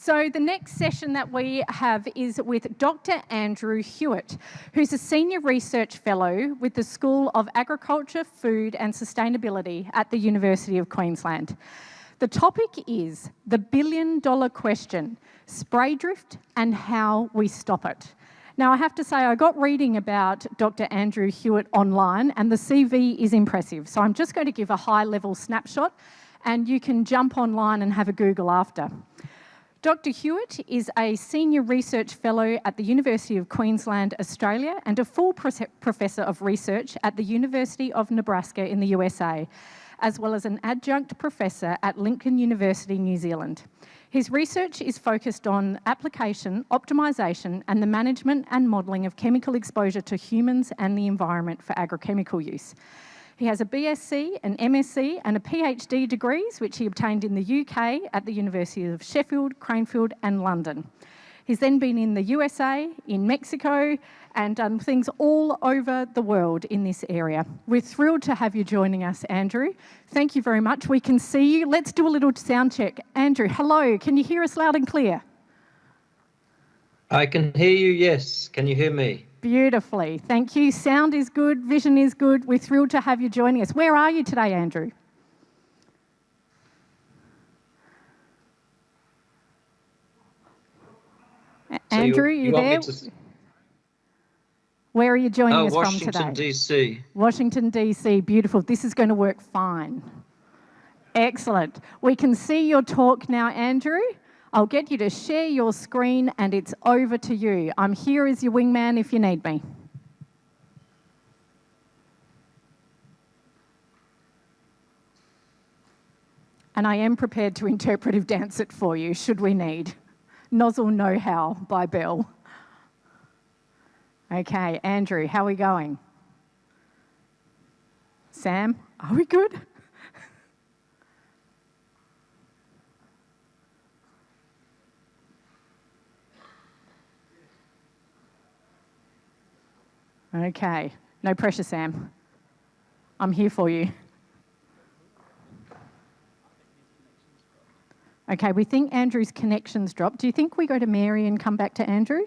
So the next session that we have is with Dr. Andrew Hewitt, who's a Senior Research Fellow with the School of Agriculture, Food and Sustainability at the University of Queensland. The topic is the billion-dollar question, spray drift and how we stop it. Now, I have to say, I got reading about Dr. Andrew Hewitt online and the CV is impressive. So I'm just going to give a high-level snapshot and you can jump online and have a Google after. Dr. Hewitt is a Senior Research Fellow at the University of Queensland, Australia, and a full Professor of Research at the University of Nebraska in the USA, as well as an Adjunct Professor at Lincoln University, New Zealand. His research is focused on application, optimisation, and the management and modelling of chemical exposure to humans and the environment for agrochemical use. He has a BSc, an MSc and a PhD degrees, which he obtained in the UK at the University of Sheffield, Cranfield and London. He's then been in the USA, in Mexico and done things all over the world in this area. We're thrilled to have you joining us, Andrew. Thank you very much. We can see you. Let's do a little sound check. Andrew, hello. Can you hear us loud and clear? I can hear you, yes. Can you hear me? Beautifully. Thank you. Sound is good. Vision is good. We're thrilled to have you joining us. Where are you today, Andrew? Andrew, you there? Where are you joining us from today? Washington, D.C. Washington, D.C. Beautiful. This is going to work fine. Excellent. We can see your talk now, Andrew. I'll get you to share your screen and it's over to you. I'm here as your wingman if you need me. And I am prepared to interpretive dance it for you, should we need. Nozzle Know How by Bill. Okay, Andrew, how are we going? Sam, are we good? Okay, no pressure, Sam. I'm here for you. Okay, we think Andrew's connection's dropped. Do you think we go to Mary and come back to Andrew?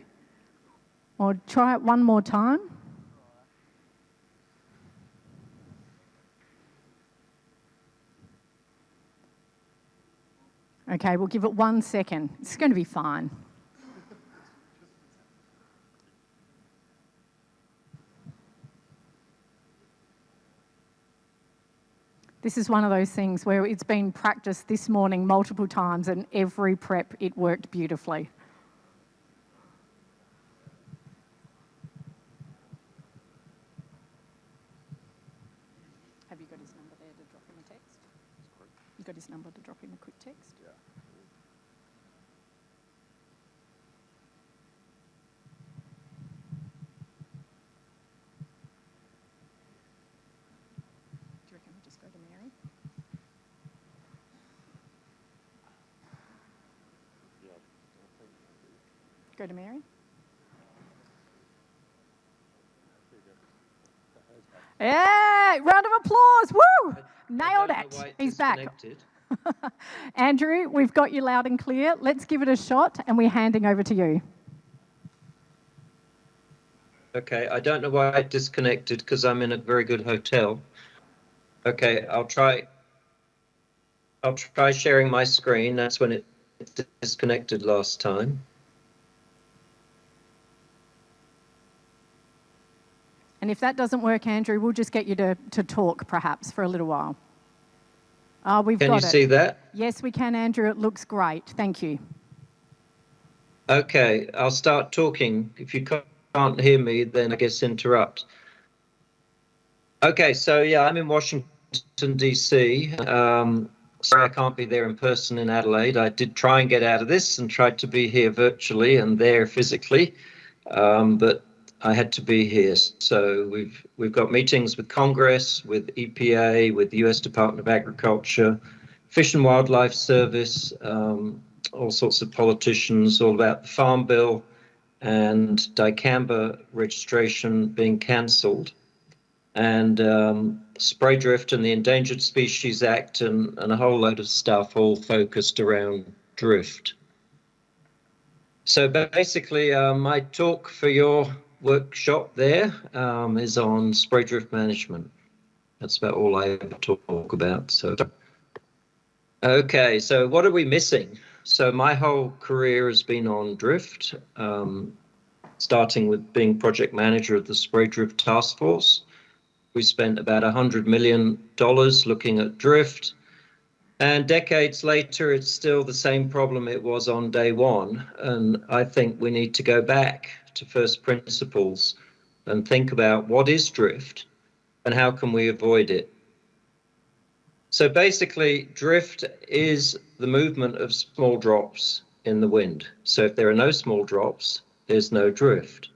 Or try it one more time? Okay, we'll give it 1 second. It's going to be fine. This is one of those things where it's been practiced this morning multiple times and every prep it worked beautifully. Have you got his number there to drop him a text? You got his number to drop him a quick text? Yeah. Do you reckon we just go to Mary? Go to Mary? Yeah, round of applause. Woo! Nailed it. He's back. Andrew, we've got you loud and clear. Let's give it a shot and we're handing over to you. Okay, I don't know why I disconnected because I'm in a very good hotel. Okay, I'll try sharing my screen. That's when it disconnected last time. And if that doesn't work, Andrew, we'll just get you to talk perhaps for a little while. We've got it. Can you see that? Yes, we can, Andrew. It looks great. Thank you. Okay, I'll start talking. If you can't hear me, then I guess interrupt. Okay, so yeah, I'm in Washington, D.C. Sorry I can't be there in person in Adelaide. I did try and get out of this and tried to be here virtually and there physically, but I had to be here. So we've got meetings with Congress, with EPA, with the US Department of Agriculture, Fish and Wildlife Service, all sorts of politicians, all about the Farm Bill and dicamba registration being cancelled, and spray drift and the Endangered Species Act and a whole load of stuff all focused around drift. So basically, my talk for your workshop there is on spray drift management. That's about all I ever talk about. So, okay, so what are we missing? So my whole career has been on drift, starting with being project manager of the Spray Drift Task Force. We spent about $100 million looking at drift. And decades later, it's still the same problem it was on day one. And I think we need to go back to first principles and think about what is drift and how can we avoid it. So basically, drift is the movement of small drops in the wind. So if there are no small drops, there's no drift.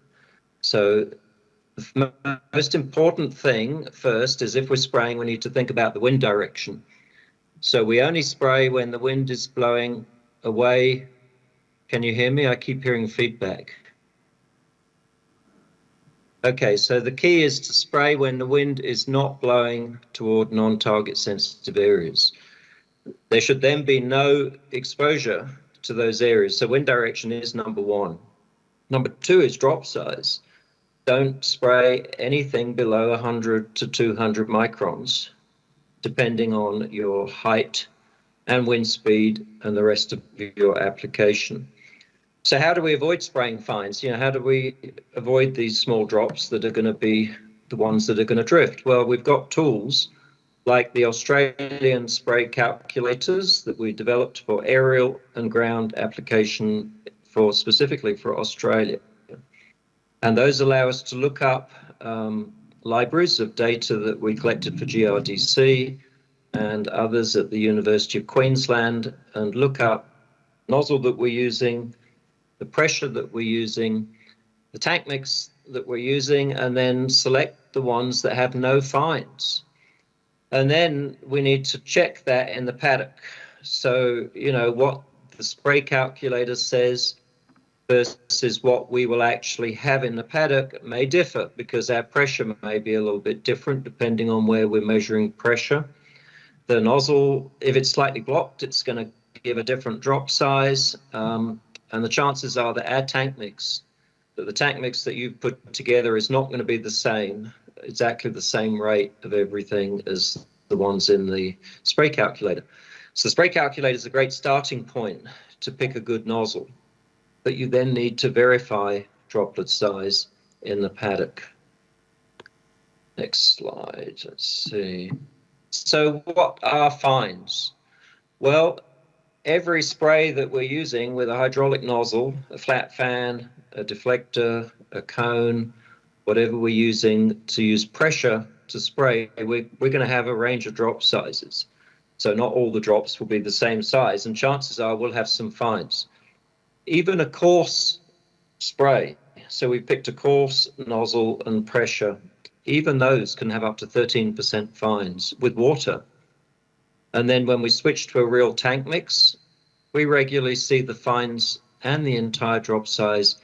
So the most important thing first is if we're spraying, we need to think about the wind direction. So we only spray when the wind is blowing away. Can you hear me? I keep hearing feedback. Okay, so the key is to spray when the wind is not blowing toward non-target sensitive areas. There should then be no exposure to those areas. So wind direction is number one. Number two is drop size. Don't spray anything below 100 to 200 microns, depending on your height and wind speed and the rest of your application. So how do we avoid spraying fines? How do we avoid these small drops that are going to be the ones that are going to drift? Well, we've got tools like the Australian spray calculators that we developed for aerial and ground application specifically for Australia. And those allow us to look up libraries of data that we collected for GRDC and others at the University of Queensland and look up nozzle that we're using, the pressure that we're using, the tank mix that we're using, and then select the ones that have no fines. And then we need to check that in the paddock. So, what the spray calculator says versus what we will actually have in the paddock may differ because our pressure may be a little bit different depending on where we're measuring pressure. The nozzle, if it's slightly blocked, it's going to give a different drop size. And the chances are that the tank mix that you've put together is not going to be the same, exactly the same rate of everything as the ones in the spray calculator. So the spray calculator is a great starting point to pick a good nozzle, but you then need to verify droplet size in the paddock. Next slide, let's see. So what are fines? Well, every spray that we're using with a hydraulic nozzle, a flat fan, a deflector, a cone, whatever we're using to use pressure to spray, we're going to have a range of drop sizes. So not all the drops will be the same size, and chances are we'll have some fines. Even a coarse spray, so we picked a coarse nozzle and pressure, even those can have up to 13% fines with water. And then when we switch to a real tank mix, we regularly see the fines and the entire drop size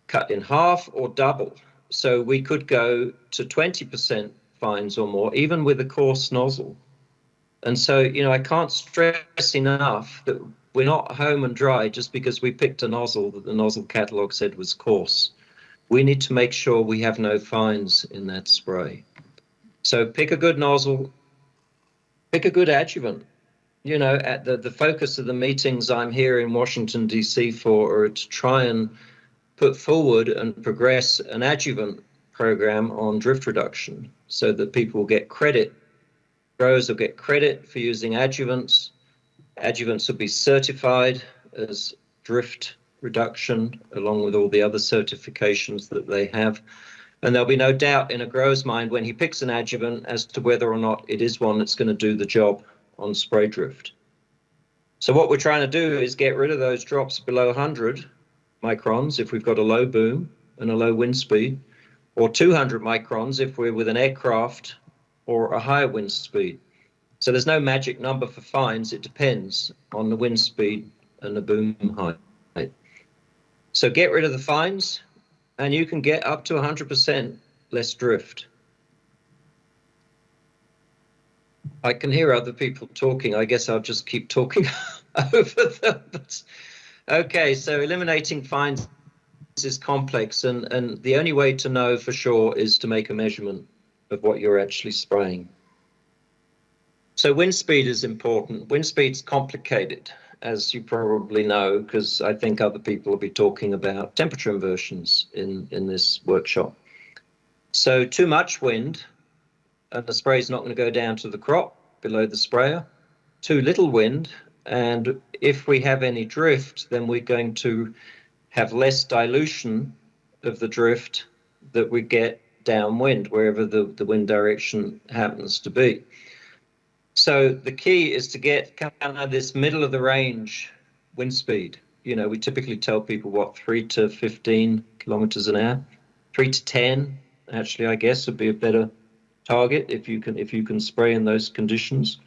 cut in half or double. So we could go to 20% fines or more, even with a coarse nozzle. And so, I can't stress enough that we're not home and dry just because we picked a nozzle that the nozzle catalog said was coarse. We need to make sure we have no fines in that spray. So pick a good nozzle, pick a good adjuvant. At the focus of the meetings I'm here in Washington, D.C. for are to try and put forward and progress an adjuvant program on drift reduction so that people will get credit. Growers will get credit for using adjuvants. Adjuvants will be certified as drift reduction along with all the other certifications that they have. And there'll be no doubt in a grower's mind when he picks an adjuvant as to whether or not it is one that's going to do the job on spray drift. So what we're trying to do is get rid of those drops below 100 microns if we've got a low boom and a low wind speed, or 200 microns if we're with an aircraft or a higher wind speed. So there's no magic number for fines. It depends on the wind speed and the boom height. So get rid of the fines and you can get up to 100% less drift. I can hear other people talking. I guess I'll just keep talking over them. Okay, so eliminating fines is complex, and the only way to know for sure is to make a measurement of what you're actually spraying. So wind speed is important. Wind speed's complicated, as you probably know, because I think other people will be talking about temperature inversions in this workshop. So too much wind, and the spray is not going to go down to the crop below the sprayer. Too little wind, and if we have any drift, then we're going to have less dilution of the drift that we get downwind, wherever the wind direction happens to be. So the key is to get kind of this middle of the range wind speed. You know, we typically tell people what, 3 to 15 kilometers an hour, 3 to 10, actually, I guess would be a better target if you can spray in those conditions.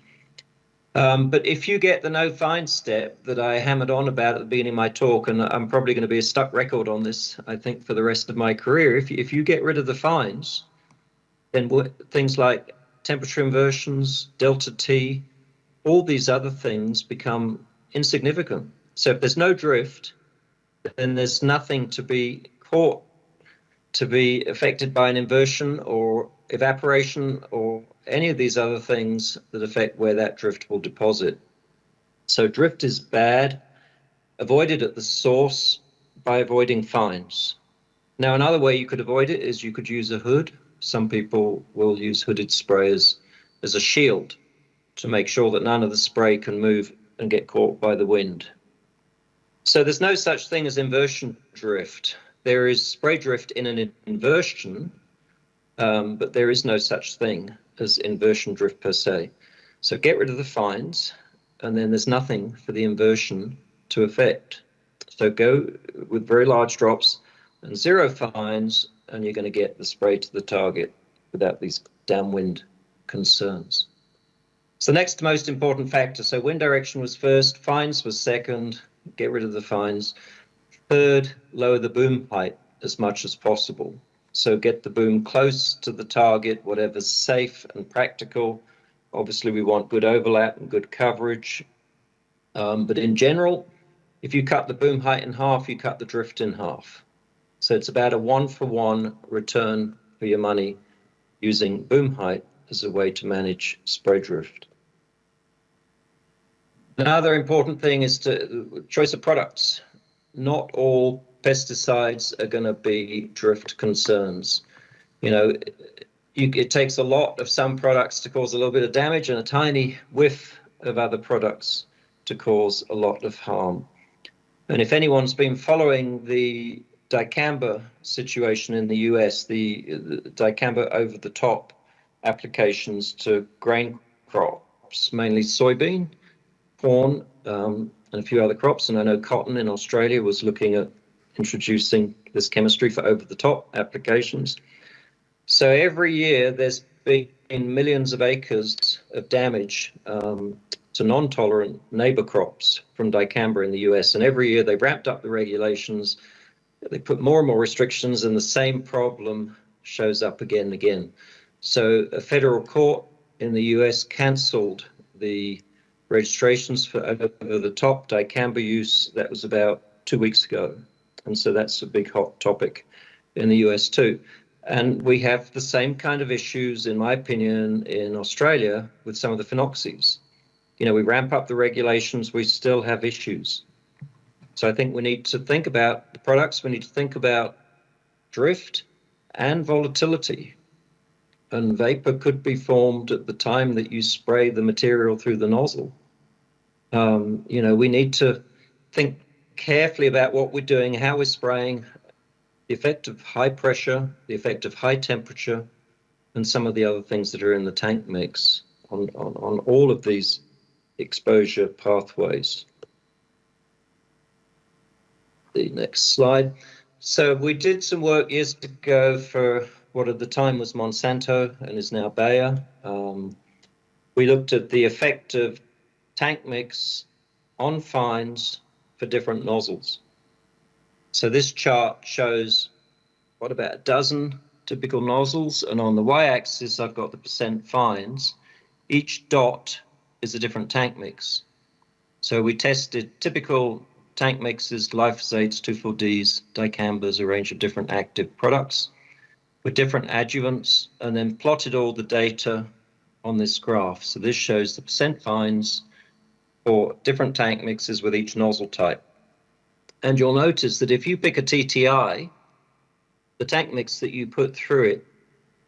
But if you get the no fine step that I hammered on about at the beginning of my talk, and I'm probably going to be a stuck record on this, I think, for the rest of my career, if you get rid of the fines, then things like temperature inversions, delta T, all these other things become insignificant. So if there's no drift, then there's nothing to be caught to be affected by an inversion or evaporation or any of these other things that affect where that drift will deposit. So drift is bad. Avoid it at the source by avoiding fines. Now, another way you could avoid it is you could use a hood. Some people will use hooded sprayers as a shield to make sure that none of the spray can move and get caught by the wind. So there's no such thing as inversion drift. There is spray drift in an inversion, but there is no such thing as inversion drift per se. So get rid of the fines, and then there's nothing for the inversion to affect. So go with very large drops and zero fines, and you're going to get the spray to the target without these downwind concerns. So next most important factor, so wind direction was first, fines was second, get rid of the fines. Third, lower the boom height as much as possible. So get the boom close to the target, whatever's safe and practical. Obviously, we want good overlap and good coverage. But in general, if you cut the boom height in half, you cut the drift in half. So it's about a 1-for-1 return for your money using boom height as a way to manage spray drift. Another important thing is to choice of products. Not all pesticides are going to be drift concerns. You know, it takes a lot of some products to cause a little bit of damage and a tiny whiff of other products to cause a lot of harm. And if anyone's been following the dicamba situation in the US, the dicamba over-the-top applications to grain crops, mainly soybean, corn, and a few other crops, and I know cotton in Australia was looking at introducing this chemistry for over-the-top applications. So every year there's been millions of acres of damage to non-tolerant neighbor crops from dicamba in the US, and every year they ramped up the regulations, they put more and more restrictions, and the same problem shows up again and again. So a federal court in the US cancelled the registrations for over-the-top dicamba use. That was about 2 weeks ago. And so that's a big hot topic in the US too. And we have the same kind of issues, in my opinion, in Australia with some of the phenoxies. You know, we ramp up the regulations, we still have issues. So I think we need to think about the products, we need to think about drift and volatility. And vapor could be formed at the time that you spray the material through the nozzle. You know, we need to think carefully about what we're doing, how we're spraying, the effect of high pressure, the effect of high temperature, and some of the other things that are in the tank mix on all of these exposure pathways. The next slide. So we did some work years ago for what at the time was Monsanto and is now Bayer. We looked at the effect of tank mix on fines for different nozzles. So this chart shows what, about a dozen typical nozzles, and on the y-axis I've got the percent fines. Each dot is a different tank mix. So we tested typical tank mixes, glyphosates, 2,4-Ds, dicambas, a range of different active products with different adjuvants, and then plotted all the data on this graph. So this shows the percent fines for different tank mixes with each nozzle type. And you'll notice that if you pick a TTI, the tank mix that you put through it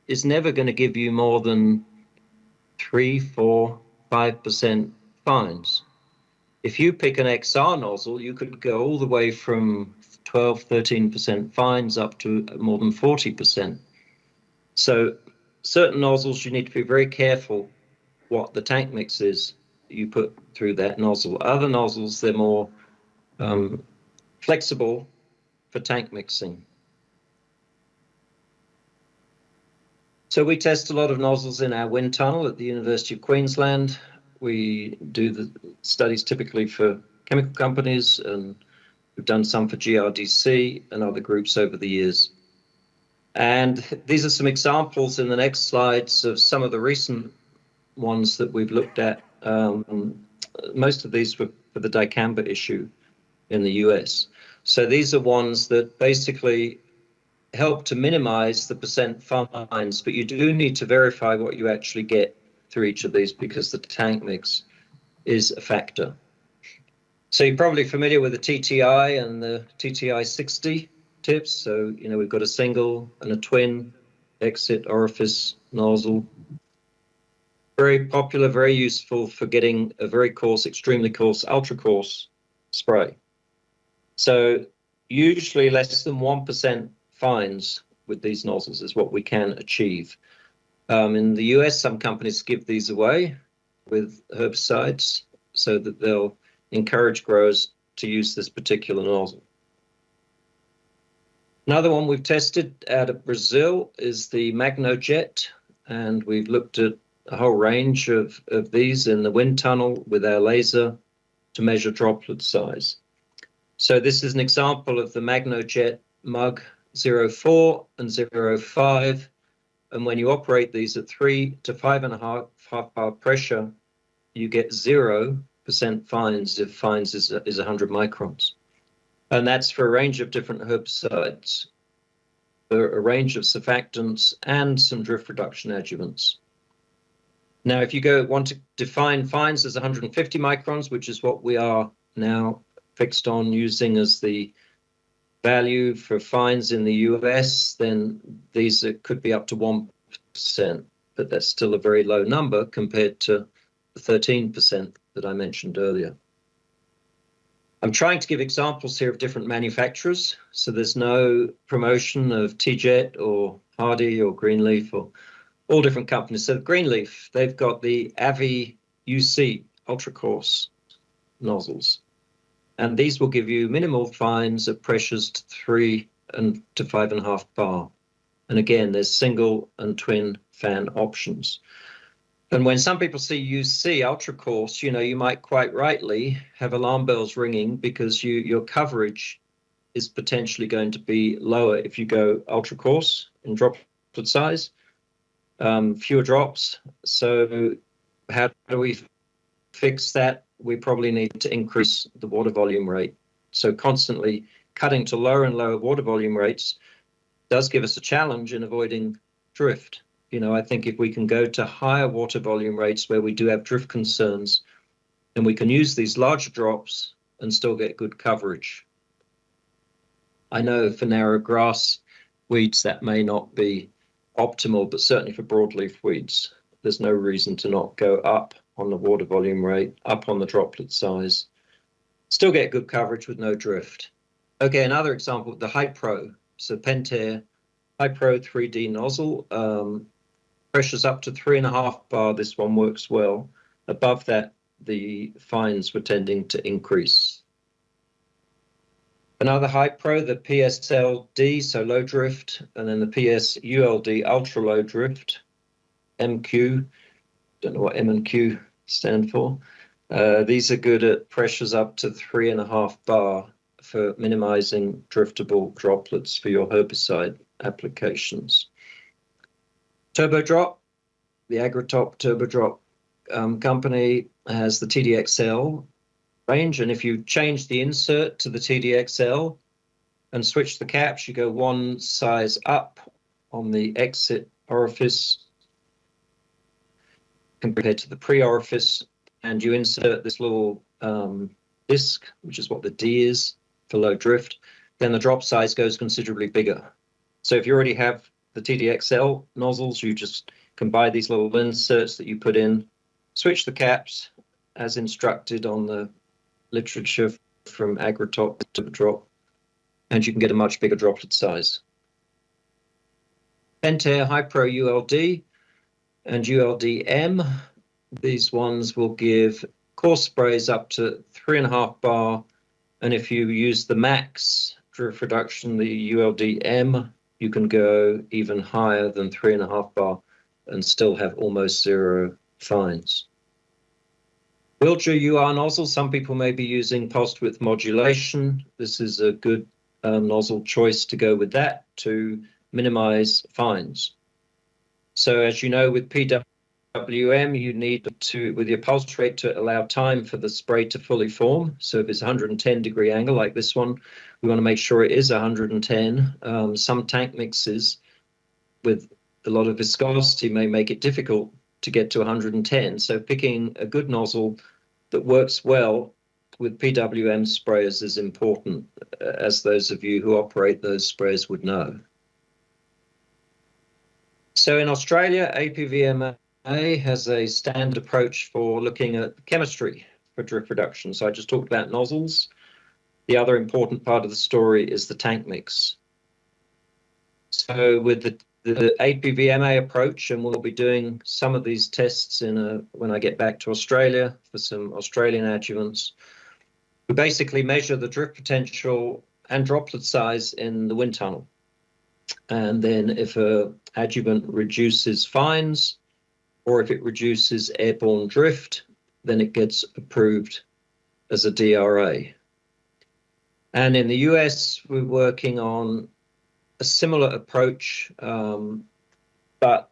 is never going to give you more than 3, 4, 5% fines. If you pick an XR nozzle, you could go all the way from 12, 13% fines up to more than 40%. So certain nozzles, you need to be very careful what the tank mix is you put through that nozzle. Other nozzles, they're more flexible for tank mixing. So we test a lot of nozzles in our wind tunnel at the University of Queensland. We do the studies typically for chemical companies, and we've done some for GRDC and other groups over the years. And these are some examples in the next slides of some of the recent ones that we've looked at. Most of these were for the dicamba issue in the US. So these are ones that basically help to minimize the percent fines, but you do need to verify what you actually get through each of these because the tank mix is a factor. So you're probably familiar with the TTI and the TTI 60 tips. So, we've got a single and a twin exit orifice nozzle. Very popular, very useful for getting a very coarse, extremely coarse, ultra coarse spray. So usually less than 1% fines with these nozzles is what we can achieve. In the US, some companies give these away with herbicides so that they'll encourage growers to use this particular nozzle. Another one we've tested out of Brazil is the MagnoJet, and we've looked at a whole range of these in the wind tunnel with our laser to measure droplet size. So this is an example of the MagnoJet Mug 04 and 05. And when you operate these at 3 to 5.5 bar pressure, you get 0% fines if fines is 100 microns. And that's for a range of different herbicides, for a range of surfactants and some drift reduction adjuvants. Now, if you want to define fines as 150 microns, which is what we are now fixed on using as the value for fines in the US, then these could be up to 1%, but that's still a very low number compared to the 13% that I mentioned earlier. I'm trying to give examples here of different manufacturers, so there's no promotion of TJet or Hardy or Greenleaf or all different companies. So Greenleaf, they've got the Avi UC ultra coarse nozzles, and these will give you minimal fines at pressures to 3 and to 5.5 bar. And again, there's single and twin fan options. And when some people see UC ultra coarse, you might quite rightly have alarm bells ringing because your coverage is potentially going to be lower if you go ultra coarse in droplet size, fewer drops. So how do we fix that? We probably need to increase the water volume rate. So constantly cutting to lower and lower water volume rates does give us a challenge in avoiding drift. I think if we can go to higher water volume rates where we do have drift concerns, then we can use these larger drops and still get good coverage. I know for narrow grass weeds that may not be optimal, but certainly for broadleaf weeds, there's no reason to not go up on the water volume rate, up on the droplet size, still get good coverage with no drift. Okay, another example, the Hypro. So Pentair Hypro 3D nozzle. Pressures up to 3.5 bar, this one works well. Above that, the fines were tending to increase. Another Hypro, the PSLD, so low drift, and then the PSULD, ultra low drift. MQ, don't know what M and Q stand for. These are good at pressures up to 3.5 bar for minimizing driftable droplets for your herbicide applications. Turbo Drop, the Agritop Turbo Drop company has the TDXL range. And if you change the insert to the TDXL and switch the caps, you go one size up on the exit orifice compared to the pre-orifice, and you insert this little disc, which is what the D is for low drift, then the drop size goes considerably bigger. So if you already have the TDXL nozzles, you just can buy these little inserts that you put in, switch the caps as instructed on the literature from Agritop to drop, and you can get a much bigger droplet size. Pentair Hypro ULD and ULD-M, these ones will give coarse sprays up to 3.5 bar, and if you use the max drift reduction, the ULD-M, you can go even higher than 3.5 bar and still have almost zero fines. Wiltshire UR nozzle, some people may be using pulsed width modulation. This is a good nozzle choice to go with that to minimize fines. So as you know, with PWM, you need to, with your pulse rate, to allow time for the spray to fully form. So if it's 110-degree angle like this one, we want to make sure it is 110. Some tank mixes with a lot of viscosity may make it difficult to get to 110. So picking a good nozzle that works well with PWM sprayers is important, as those of you who operate those sprayers would know. So in Australia, APVMA has a standard approach for looking at chemistry for drift reduction. So I just talked about nozzles. The other important part of the story is the tank mix. So with the APVMA approach, and we'll be doing some of these tests when I get back to Australia for some Australian adjuvants, we basically measure the drift potential and droplet size in the wind tunnel. And then if an adjuvant reduces fines, or if it reduces airborne drift, then it gets approved as a DRA. And in the US, we're working on a similar approach, but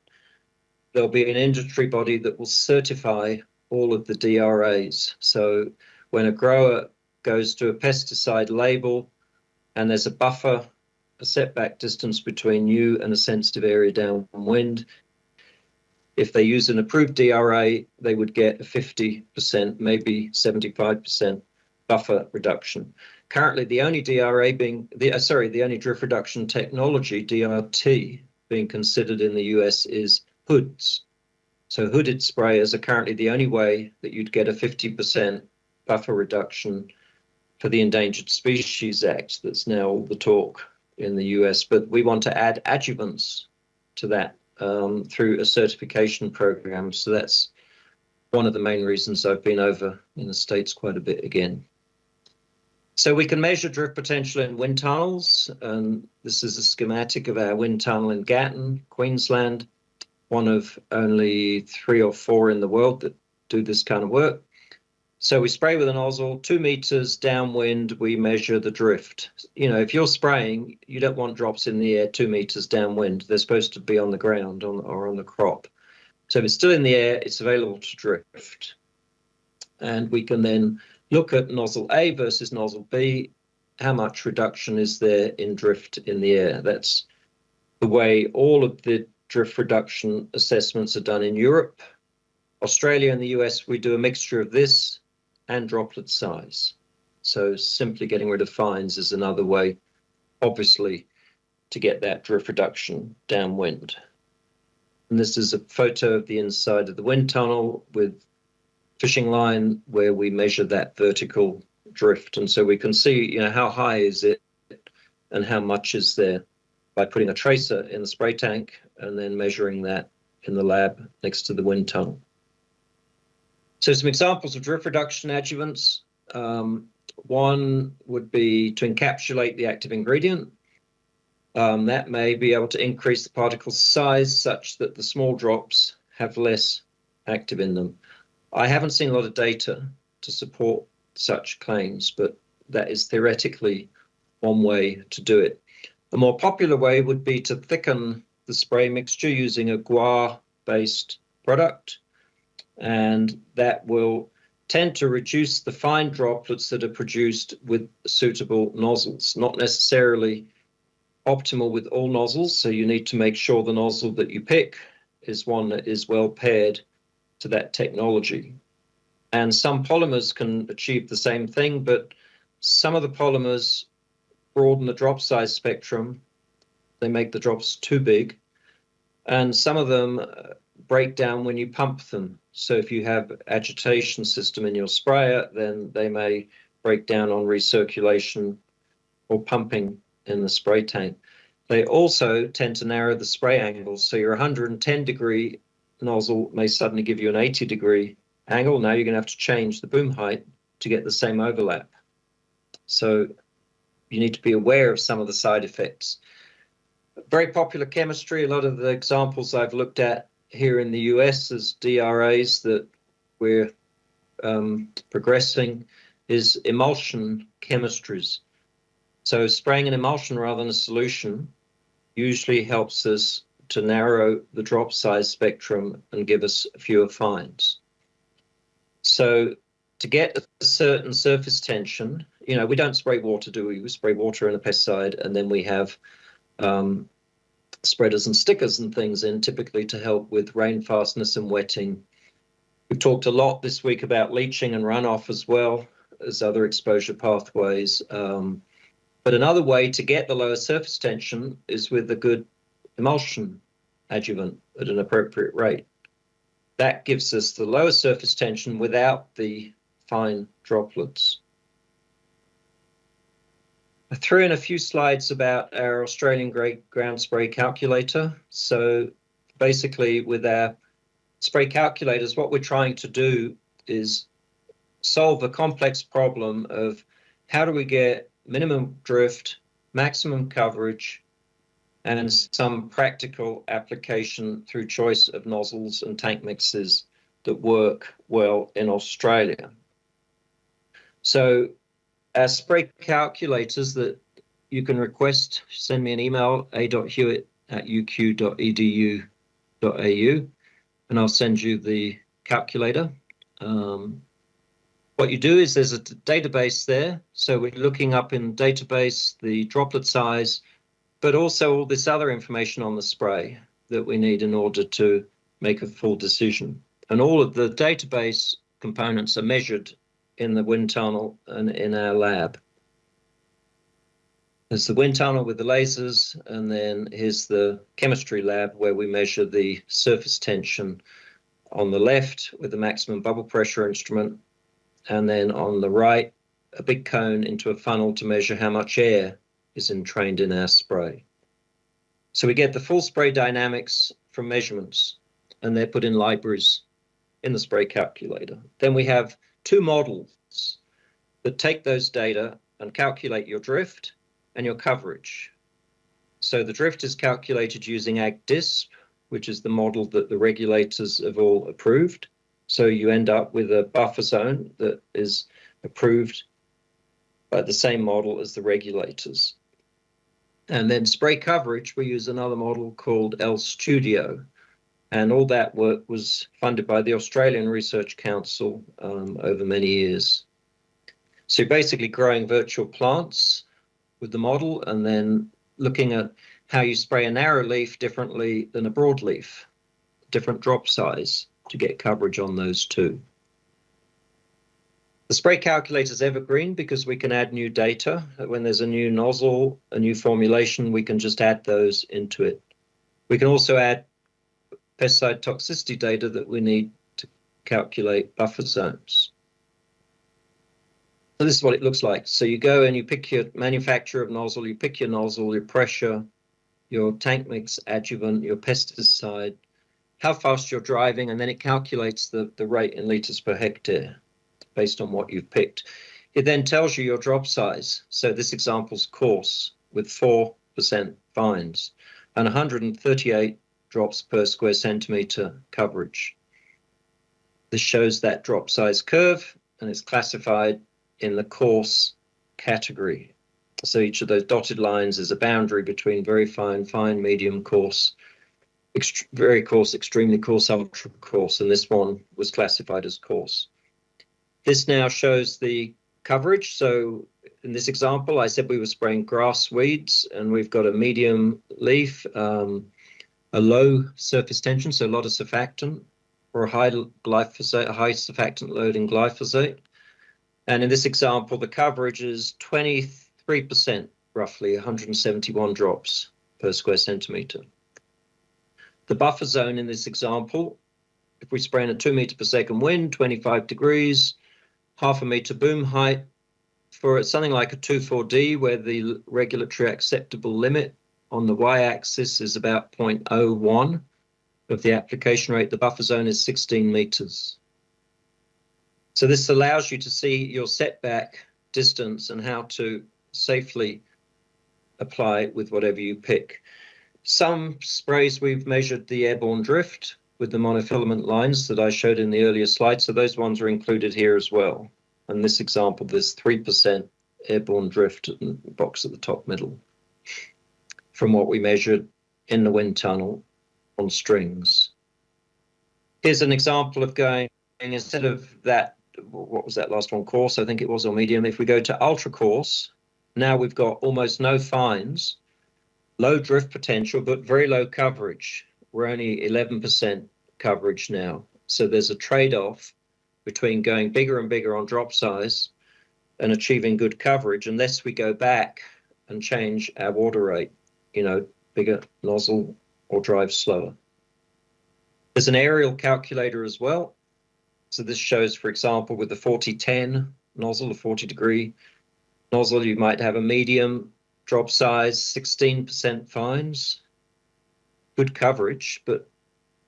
there'll be an industry body that will certify all of the DRAs. So when a grower goes to a pesticide label and there's a buffer, a setback distance between you and a sensitive area downwind, if they use an approved DRA, they would get a 50%, maybe 75% buffer reduction. Currently, the only DRA being, the only drift reduction technology, DRT, being considered in the US is hoods. So hooded sprayers are currently the only way that you'd get a 50% buffer reduction for the Endangered Species Act that's now all the talk in the US. But we want to add adjuvants to that through a certification program. So that's one of the main reasons I've been over in the States quite a bit again. So we can measure drift potential in wind tunnels, and this is a schematic of our wind tunnel in Gatton, Queensland, one of only 3 or 4 in the world that do this kind of work. So we spray with a nozzle, 2 meters downwind, we measure the drift. You know, if you're spraying, you don't want drops in the air 2 meters downwind. They're supposed to be on the ground or on the crop. So if it's still in the air, it's available to drift. And we can then look at nozzle A versus nozzle B. How much reduction is there in drift in the air? That's the way all of the drift reduction assessments are done in Europe. Australia and the US, we do a mixture of this and droplet size. So simply getting rid of fines is another way, obviously, to get that drift reduction downwind. And this is a photo of the inside of the wind tunnel with fishing line where we measure that vertical drift. And so we can see, you know, how high is it and how much is there by putting a tracer in the spray tank and then measuring that in the lab next to the wind tunnel. So some examples of drift reduction adjuvants. One would be to encapsulate the active ingredient. That may be able to increase the particle size such that the small drops have less active in them. I haven't seen a lot of data to support such claims, but that is theoretically one way to do it. A more popular way would be to thicken the spray mixture using a guar-based product, and that will tend to reduce the fine droplets that are produced with suitable nozzles, not necessarily optimal with all nozzles. So you need to make sure the nozzle that you pick is one that is well paired to that technology. And some polymers can achieve the same thing, but some of the polymers broaden the drop size spectrum. They make the drops too big. And some of them break down when you pump them. So if you have agitation system in your sprayer, then they may break down on recirculation or pumping in the spray tank. They also tend to narrow the spray angles. So your 110-degree nozzle may suddenly give you an 80-degree angle. Now you're going to have to change the boom height to get the same overlap. So you need to be aware of some of the side effects. Very popular chemistry. A lot of the examples I've looked at here in the US as DRAs that we're progressing is emulsion chemistries. So spraying an emulsion rather than a solution usually helps us to narrow the drop size spectrum and give us fewer fines. So to get a certain surface tension, we don't spray water, do we? We spray water and a pesticide, and then we have spreaders and stickers and things in typically to help with rain fastness and wetting. We've talked a lot this week about leaching and runoff as well as other exposure pathways. But another way to get the lower surface tension is with a good emulsion adjuvant at an appropriate rate. That gives us the lower surface tension without the fine droplets. I threw in a few slides about our Australian ground spray calculator. So basically with our spray calculators, what we're trying to do is solve a complex problem of how do we get minimum drift, maximum coverage, and some practical application through choice of nozzles and tank mixes that work well in Australia. So our spray calculators that you can request, send me an email, a.hewitt@uq.edu.au, and I'll send you the calculator. What you do is there's a database there. So we're looking up in database the droplet size, but also all this other information on the spray that we need in order to make a full decision. And all of the database components are measured in the wind tunnel and in our lab. There's the wind tunnel with the lasers, and then here's the chemistry lab where we measure the surface tension on the left with the maximum bubble pressure instrument, and then on the right, a big cone into a funnel to measure how much air is entrained in our spray. So we get the full spray dynamics from measurements, and they're put in libraries in the spray calculator. Then we have two models that take those data and calculate your drift and your coverage. So the drift is calculated using AgDisp, which is the model that the regulators have all approved. So you end up with a buffer zone that is approved by the same model as the regulators. And then spray coverage, we use another model called L-Studio. And all that work was funded by the Australian Research Council over many years. So you're basically growing virtual plants with the model and then looking at how you spray a narrow leaf differently than a broad leaf, different drop size to get coverage on those two. The spray calculator is evergreen because we can add new data. When there's a new nozzle, a new formulation, we can just add those into it. We can also add pesticide toxicity data that we need to calculate buffer zones. So this is what it looks like. So you go and you pick your manufacturer of nozzle, you pick your nozzle, your pressure, your tank mix adjuvant, your pesticide, how fast you're driving, and then it calculates the rate in litres per hectare based on what you've picked. It then tells you your drop size. So this example's coarse with 4% fines and 138 drops per square centimetre coverage. This shows that drop size curve, and it's classified in the coarse category. So each of those dotted lines is a boundary between very fine, fine, medium, coarse, very coarse, extremely coarse, ultra coarse, and this one was classified as coarse. This now shows the coverage. So in this example, I said we were spraying grass weeds, and we've got a medium leaf, a low surface tension, so a lot of surfactant, or a high glyphosate, a high surfactant load in glyphosate. And in this example, the coverage is 23%, roughly 171 drops per square centimetre. The buffer zone in this example, if we spray in a 2 metre per second wind, 25 degrees, half a metre boom height, for something like a 2,4-D, where the regulatory acceptable limit on the y-axis is about 0.01 of the application rate, the buffer zone is 16 metres. So this allows you to see your setback distance and how to safely apply it with whatever you pick. Some sprays we've measured the airborne drift with the monofilament lines that I showed in the earlier slide, so those ones are included here as well. In this example, there's 3% airborne drift in the box at the top middle from what we measured in the wind tunnel on strings. Here's an example of going, instead of that, what was that last one, coarse, I think it was, or medium. If we go to ultra coarse, now we've got almost no fines, low drift potential, but very low coverage. We're only 11% coverage now. So there's a trade-off between going bigger and bigger on drop size and achieving good coverage, unless we go back and change our water rate, bigger nozzle or drive slower. There's an aerial calculator as well. So this shows, for example, with the 4010 nozzle, a 40-degree nozzle, you might have a medium drop size, 16% fines, good coverage, but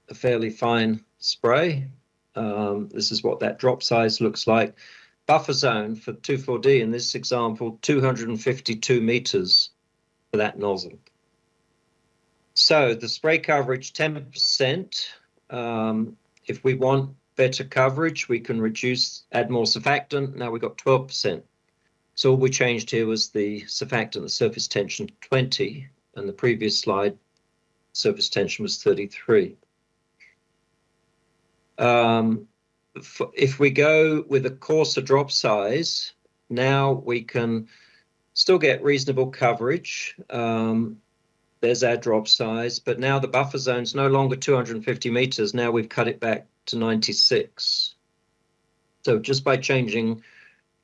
a fairly fine spray. This is what that drop size looks like. Buffer zone for 2,4-D in this example, 252 meters for that nozzle. So the spray coverage, 10%. If we want better coverage, we can add more surfactant. Now we've got 12%. So all we changed here was the surfactant, the surface tension 20, and the previous slide, surface tension was 33. If we go with a coarser drop size, now we can still get reasonable coverage. There's our drop size, but now the buffer zone is no longer 250 meters. Now we've cut it back to 96. So just by changing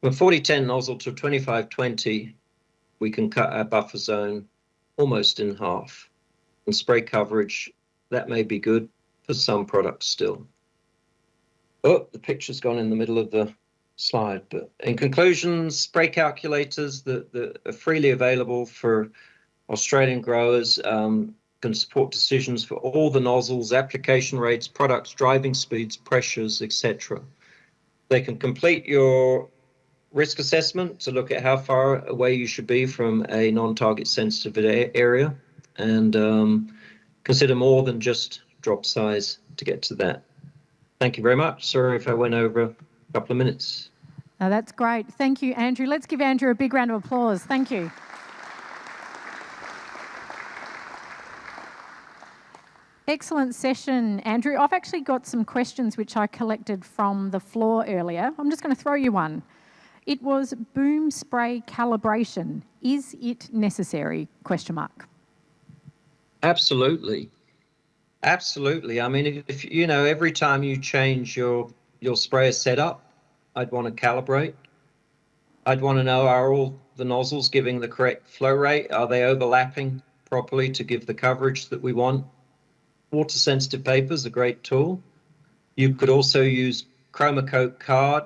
from a 4010 nozzle to a 2520, we can cut our buffer zone almost in half. And spray coverage, that may be good for some products still. Oh, the picture's gone in the middle of the slide. But in conclusion, spray calculators that are freely available for Australian growers can support decisions for all the nozzles, application rates, products, driving speeds, pressures, etc. They can complete your risk assessment to look at how far away you should be from a non-target sensitive area, and consider more than just drop size to get to that. Thank you very much. Sorry if I went over a couple of minutes. No, that's great. Thank you, Andrew. Let's give Andrew a big round of applause. Thank you. Excellent session, Andrew. I've actually got some questions which I collected from the floor earlier. I'm just going to throw you one. It was boom spray calibration. Is it necessary? ? Absolutely. Absolutely. I mean, if every time you change your sprayer setup, I'd want to calibrate. I'd want to know, are all the nozzles giving the correct flow rate? Are they overlapping properly to give the coverage that we want? Water sensitive paper is a great tool. You could also use chroma coat card,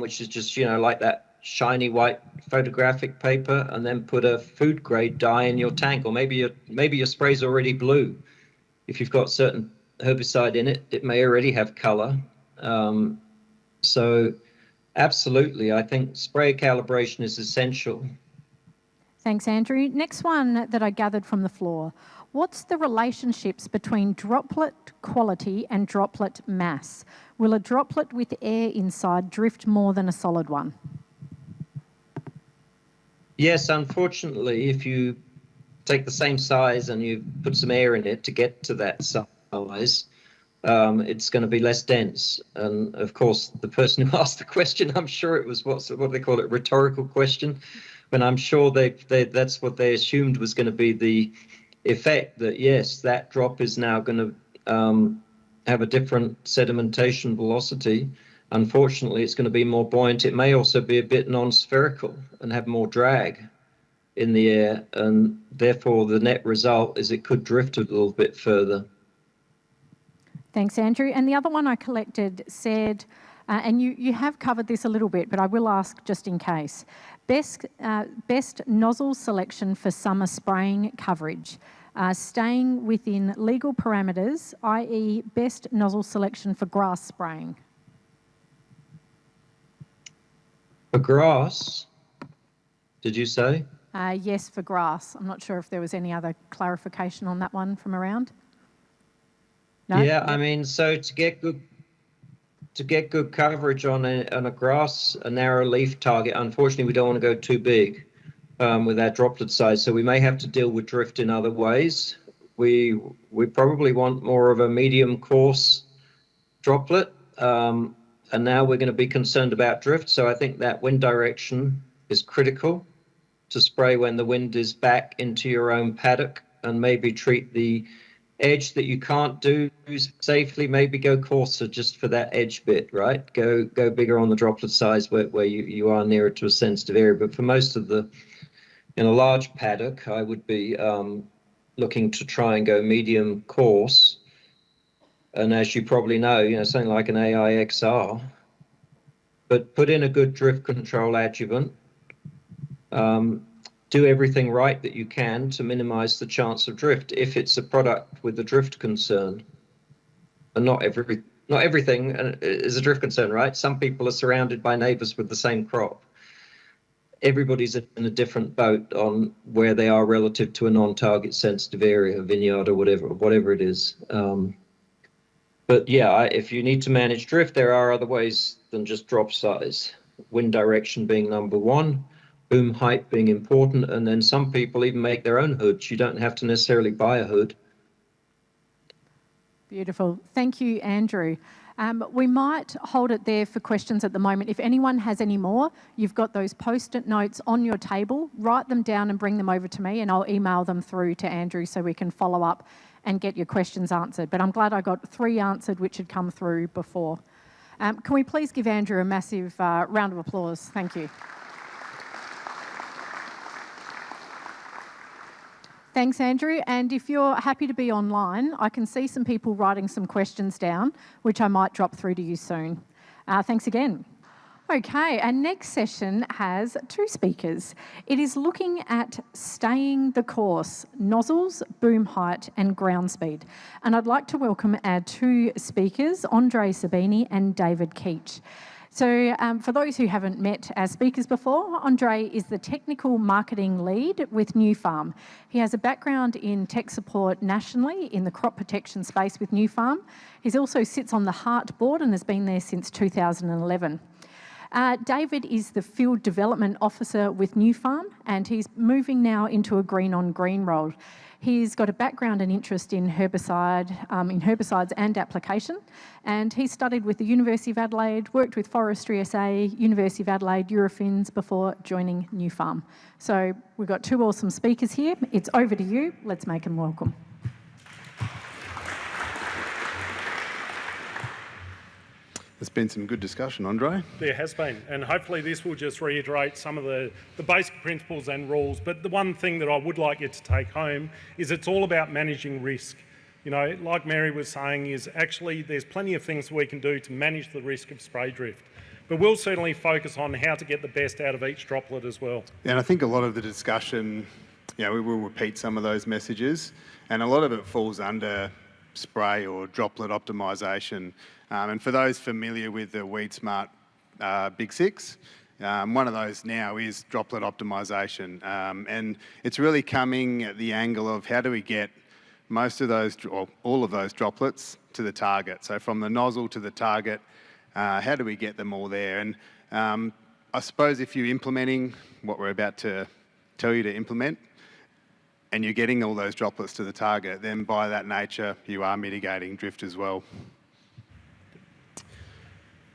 which is just, like that shiny white photographic paper, and then put a food grade dye in your tank, or maybe your spray's already blue. If you've got certain herbicide in it, it may already have color. So absolutely, I think spray calibration is essential. Thanks, Andrew. Next one that I gathered from the floor. What's the relationships between droplet quality and droplet mass? Will a droplet with air inside drift more than a solid one? Yes, unfortunately, if you take the same size and you put some air in it to get to that size, it's going to be less dense. And of course, the person who asked the question, I'm sure it was what do they call it, rhetorical question, but I'm sure that's what they assumed was going to be the effect, that yes, that drop is now going to have a different sedimentation velocity. Unfortunately, it's going to be more buoyant. It may also be a bit non-spherical and have more drag in the air, and therefore the net result is it could drift a little bit further. Thanks, Andrew. And the other one I collected said, and you have covered this a little bit, but I will ask just in case, best nozzle selection for summer spraying coverage, staying within legal parameters, i.e. best nozzle selection for grass spraying. For grass, did you say? Yes, for grass. I'm not sure if there was any other clarification on that one from around. No? Yeah, I mean, so to get good coverage on a grass, a narrow leaf target, unfortunately, we don't want to go too big with our droplet size. So we may have to deal with drift in other ways. We probably want more of a medium coarse droplet. And now we're going to be concerned about drift. So I think that wind direction is critical to spray when the wind is back into your own paddock, and maybe treat the edge that you can't do safely, maybe go coarser just for that edge bit, right? Go bigger on the droplet size where you are nearer to a sensitive area. But for most of in a large paddock, I would be looking to try and go medium coarse. And as you probably know, something like an AIXR, but put in a good drift control adjuvant. Do everything right that you can to minimize the chance of drift if it's a product with a drift concern. And not everything is a drift concern, right? Some people are surrounded by neighbors with the same crop. Everybody's in a different boat on where they are relative to a non-target sensitive area, a vineyard or whatever it is. But yeah, if you need to manage drift, there are other ways than just drop size. Wind direction being number one, boom height being important, and then some people even make their own hoods. You don't have to necessarily buy a hood. Beautiful. Thank you, Andrew. We might hold it there for questions at the moment. If anyone has any more, you've got those post-it notes on your table. Write them down and bring them over to me, and I'll email them through to Andrew so we can follow up and get your questions answered. But I'm glad I got 3 answered, which had come through before. Can we please give Andrew a massive round of applause? Thank you. Thanks, Andrew. And if you're happy to be online, I can see some people writing some questions down, which I might drop through to you soon. Thanks again. Okay, our next session has 2 speakers. It is looking at staying the course, nozzles, boom height and ground speed. And I'd like to welcome our 2 speakers, Andre Sabini and David Keach. So for those who haven't met our speakers before, Andre is the Technical Marketing Lead with New Farm. He has a background in tech support nationally in the crop protection space with New Farm. He also sits on the Heart board and has been there since 2011. David is the Field Development Officer with New Farm, and he's moving now into a green on green role. He's got a background and interest in herbicides and application, and he studied with the University of Adelaide, worked with Forestry SA, University of Adelaide, Eurofins before joining New Farm. So we've got 2 awesome speakers here. It's over to you. Let's make them welcome. There's been some good discussion, Andre. There has been, and hopefully this will just reiterate some of the basic principles and rules. But the one thing that I would like you to take home is it's all about managing risk. Like Mary was saying, is actually there's plenty of things we can do to manage the risk of spray drift. But we'll certainly focus on how to get the best out of each droplet as well. And I think a lot of the discussion, we will repeat some of those messages, and a lot of it falls under spray or droplet optimisation. And for those familiar with the Weed Smart Big 6, one of those now is droplet optimisation. And it's really coming at the angle of how do we get most of those, or all of those droplets to the target. So from the nozzle to the target, how do we get them all there? And I suppose if you're implementing what we're about to tell you to implement, and you're getting all those droplets to the target, then by that nature, you are mitigating drift as well.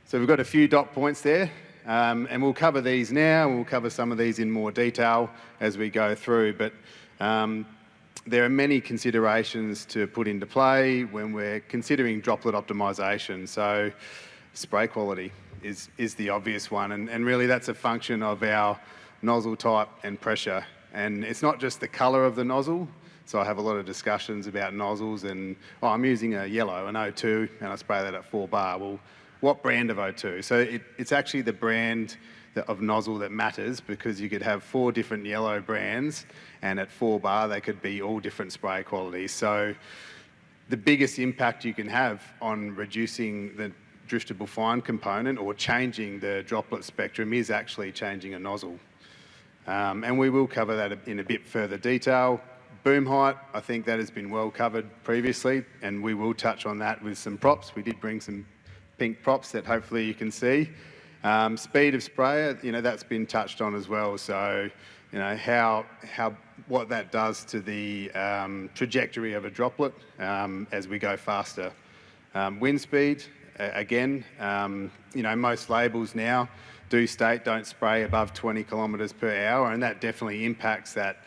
So we've got a few dot points there, and we'll cover these now, and we'll cover some of these in more detail as we go through, but there are many considerations to put into play when we're considering droplet optimisation. So spray quality is the obvious one, and really that's a function of our nozzle type and pressure. And it's not just the colour of the nozzle. So I have a lot of discussions about nozzles and, oh, I'm using a yellow, an O2, and I spray that at 4 bar. Well, what brand of O2? So it's actually the brand of nozzle that matters, because you could have 4 different yellow brands, and at 4 bar they could be all different spray qualities. So the biggest impact you can have on reducing the driftable fine component or changing the droplet spectrum is actually changing a nozzle. And we will cover that in a bit further detail. Boom height, I think that has been well covered previously, and we will touch on that with some props. We did bring some pink props that hopefully you can see. Speed of spray, that's been touched on as well. So, what that does to the trajectory of a droplet as we go faster. Wind speed, again, most labels now do state don't spray above 20 kilometres per hour, and that definitely impacts that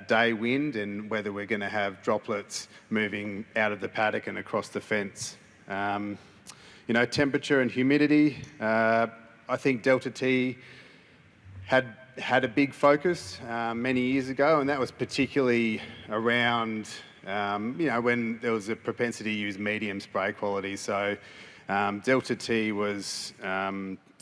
day wind and whether we're going to have droplets moving out of the paddock and across the fence. Temperature and humidity, I think Delta T had a big focus many years ago, and that was particularly around, when there was a propensity to use medium spray quality. So Delta T was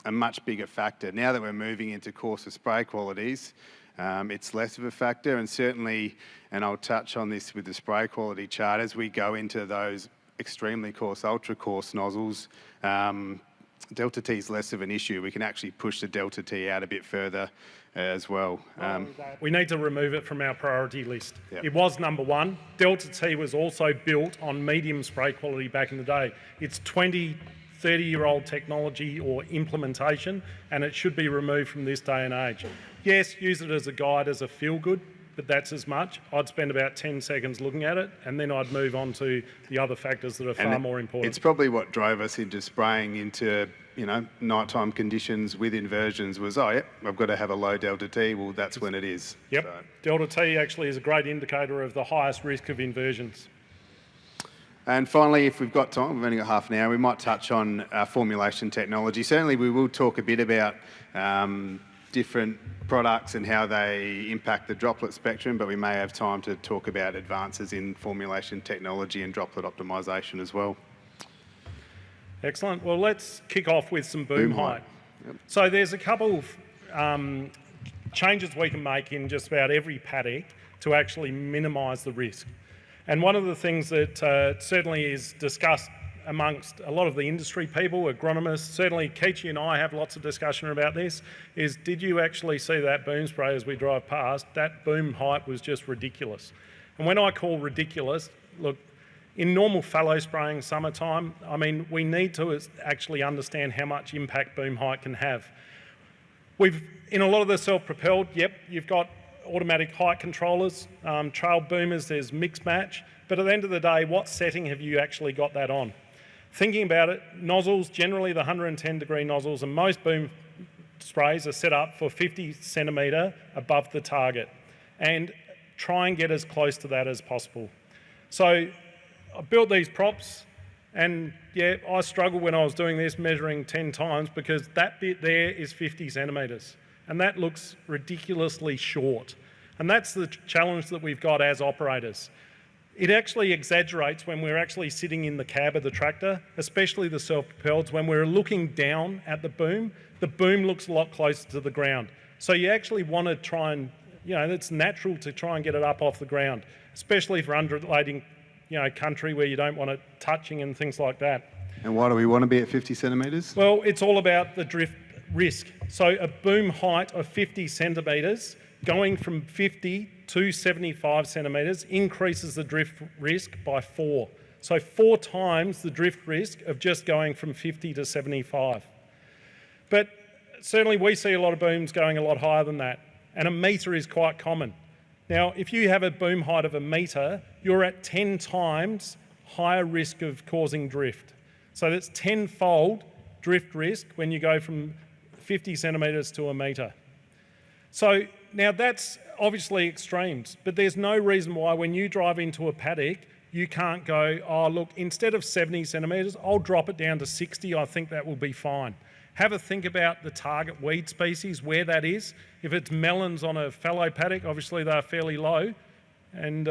a much bigger factor. Now that we're moving into coarser spray qualities, it's less of a factor, and certainly, and I'll touch on this with the spray quality chart, as we go into those extremely coarse, ultra coarse nozzles, Delta T is less of an issue. We can actually push the Delta T out a bit further as well. We need to remove it from our priority list. Yep. It was number 1. Delta T was also built on medium spray quality back in the day. It's 30-year-old technology or implementation, and it should be removed from this day and age. Yes, use it as a guide, as a feel-good, but that's as much. I'd spend about 10 seconds looking at it, and then I'd move on to the other factors that are far more important. It's probably what drove us into spraying into, nighttime conditions with inversions was, I've got to have a low Delta T. Well, that's when it is. Yep. So. Delta T actually is a great indicator of the highest risk of inversions. And finally, if we've got time, we've only got half an hour, we might touch on formulation technology. Certainly we will talk a bit about different products and how they impact the droplet spectrum, but we may have time to talk about advances in formulation technology and droplet optimisation as well. Excellent. Well, let's kick off with some boom height. Yep. So there's a couple of changes we can make in just about every paddock to actually minimise the risk. And one of the things that certainly is discussed amongst a lot of the industry people, agronomists, certainly Keechi and I have lots of discussion about this, is did you actually see that boom spray as we drive past? That boom height was just ridiculous. And when I call ridiculous, look, in normal fallow spraying summertime, we need to actually understand how much impact boom height can have. In a lot of the self-propelled, you've got automatic height controllers, trail boomers, there's mix match, but at the end of the day, what setting have you actually got that on? Thinking about it, nozzles, generally the 110 degree nozzles, and most boom sprays are set up for 50 centimetre above the target, and try and get as close to that as possible. So I built these props, and I struggled when I was doing this, measuring 10 times, because that bit there is 50 centimetres, and that looks ridiculously short. And that's the challenge that we've got as operators. It actually exaggerates when we're actually sitting in the cab of the tractor, especially the self-propelleds. When we're looking down at the boom looks a lot closer to the ground. So you actually want to try and, it's natural to try and get it up off the ground, especially for undulating, country where you don't want it touching and things like that. And why do we want to be at 50 centimetres? Well, it's all about the drift risk. So a boom height of 50 centimetres going from 50 to 75 centimetres increases the drift risk by 4. So 4 times the drift risk of just going from 50 to 75. But certainly we see a lot of booms going a lot higher than that, and a metre is quite common. Now, if you have a boom height of 1 metre, you're at 10 times higher risk of causing drift. So that's 10-fold drift risk when you go from 50 centimetres to 1 metre. So now that's obviously extremes, but there's no reason why when you drive into a paddock, you can't go, oh look, instead of 70 centimetres, I'll drop it down to 60, I think that will be fine. Have a think about the target weed species, where that is. If it's melons on a fallow paddock, obviously they're fairly low, and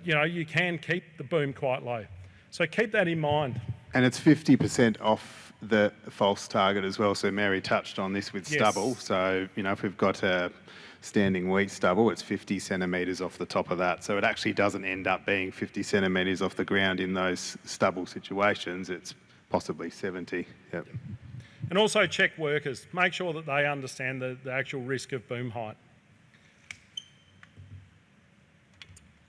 you can keep the boom quite low. So keep that in mind. And it's 50% off the false target as well. So Mary touched on this with stubble. So, if we've got a standing wheat stubble, it's 50 centimetres off the top of that. So it actually doesn't end up being 50 centimetres off the ground in those stubble situations. It's possibly 70. Yep. And also check workers. Make sure that they understand the actual risk of boom height.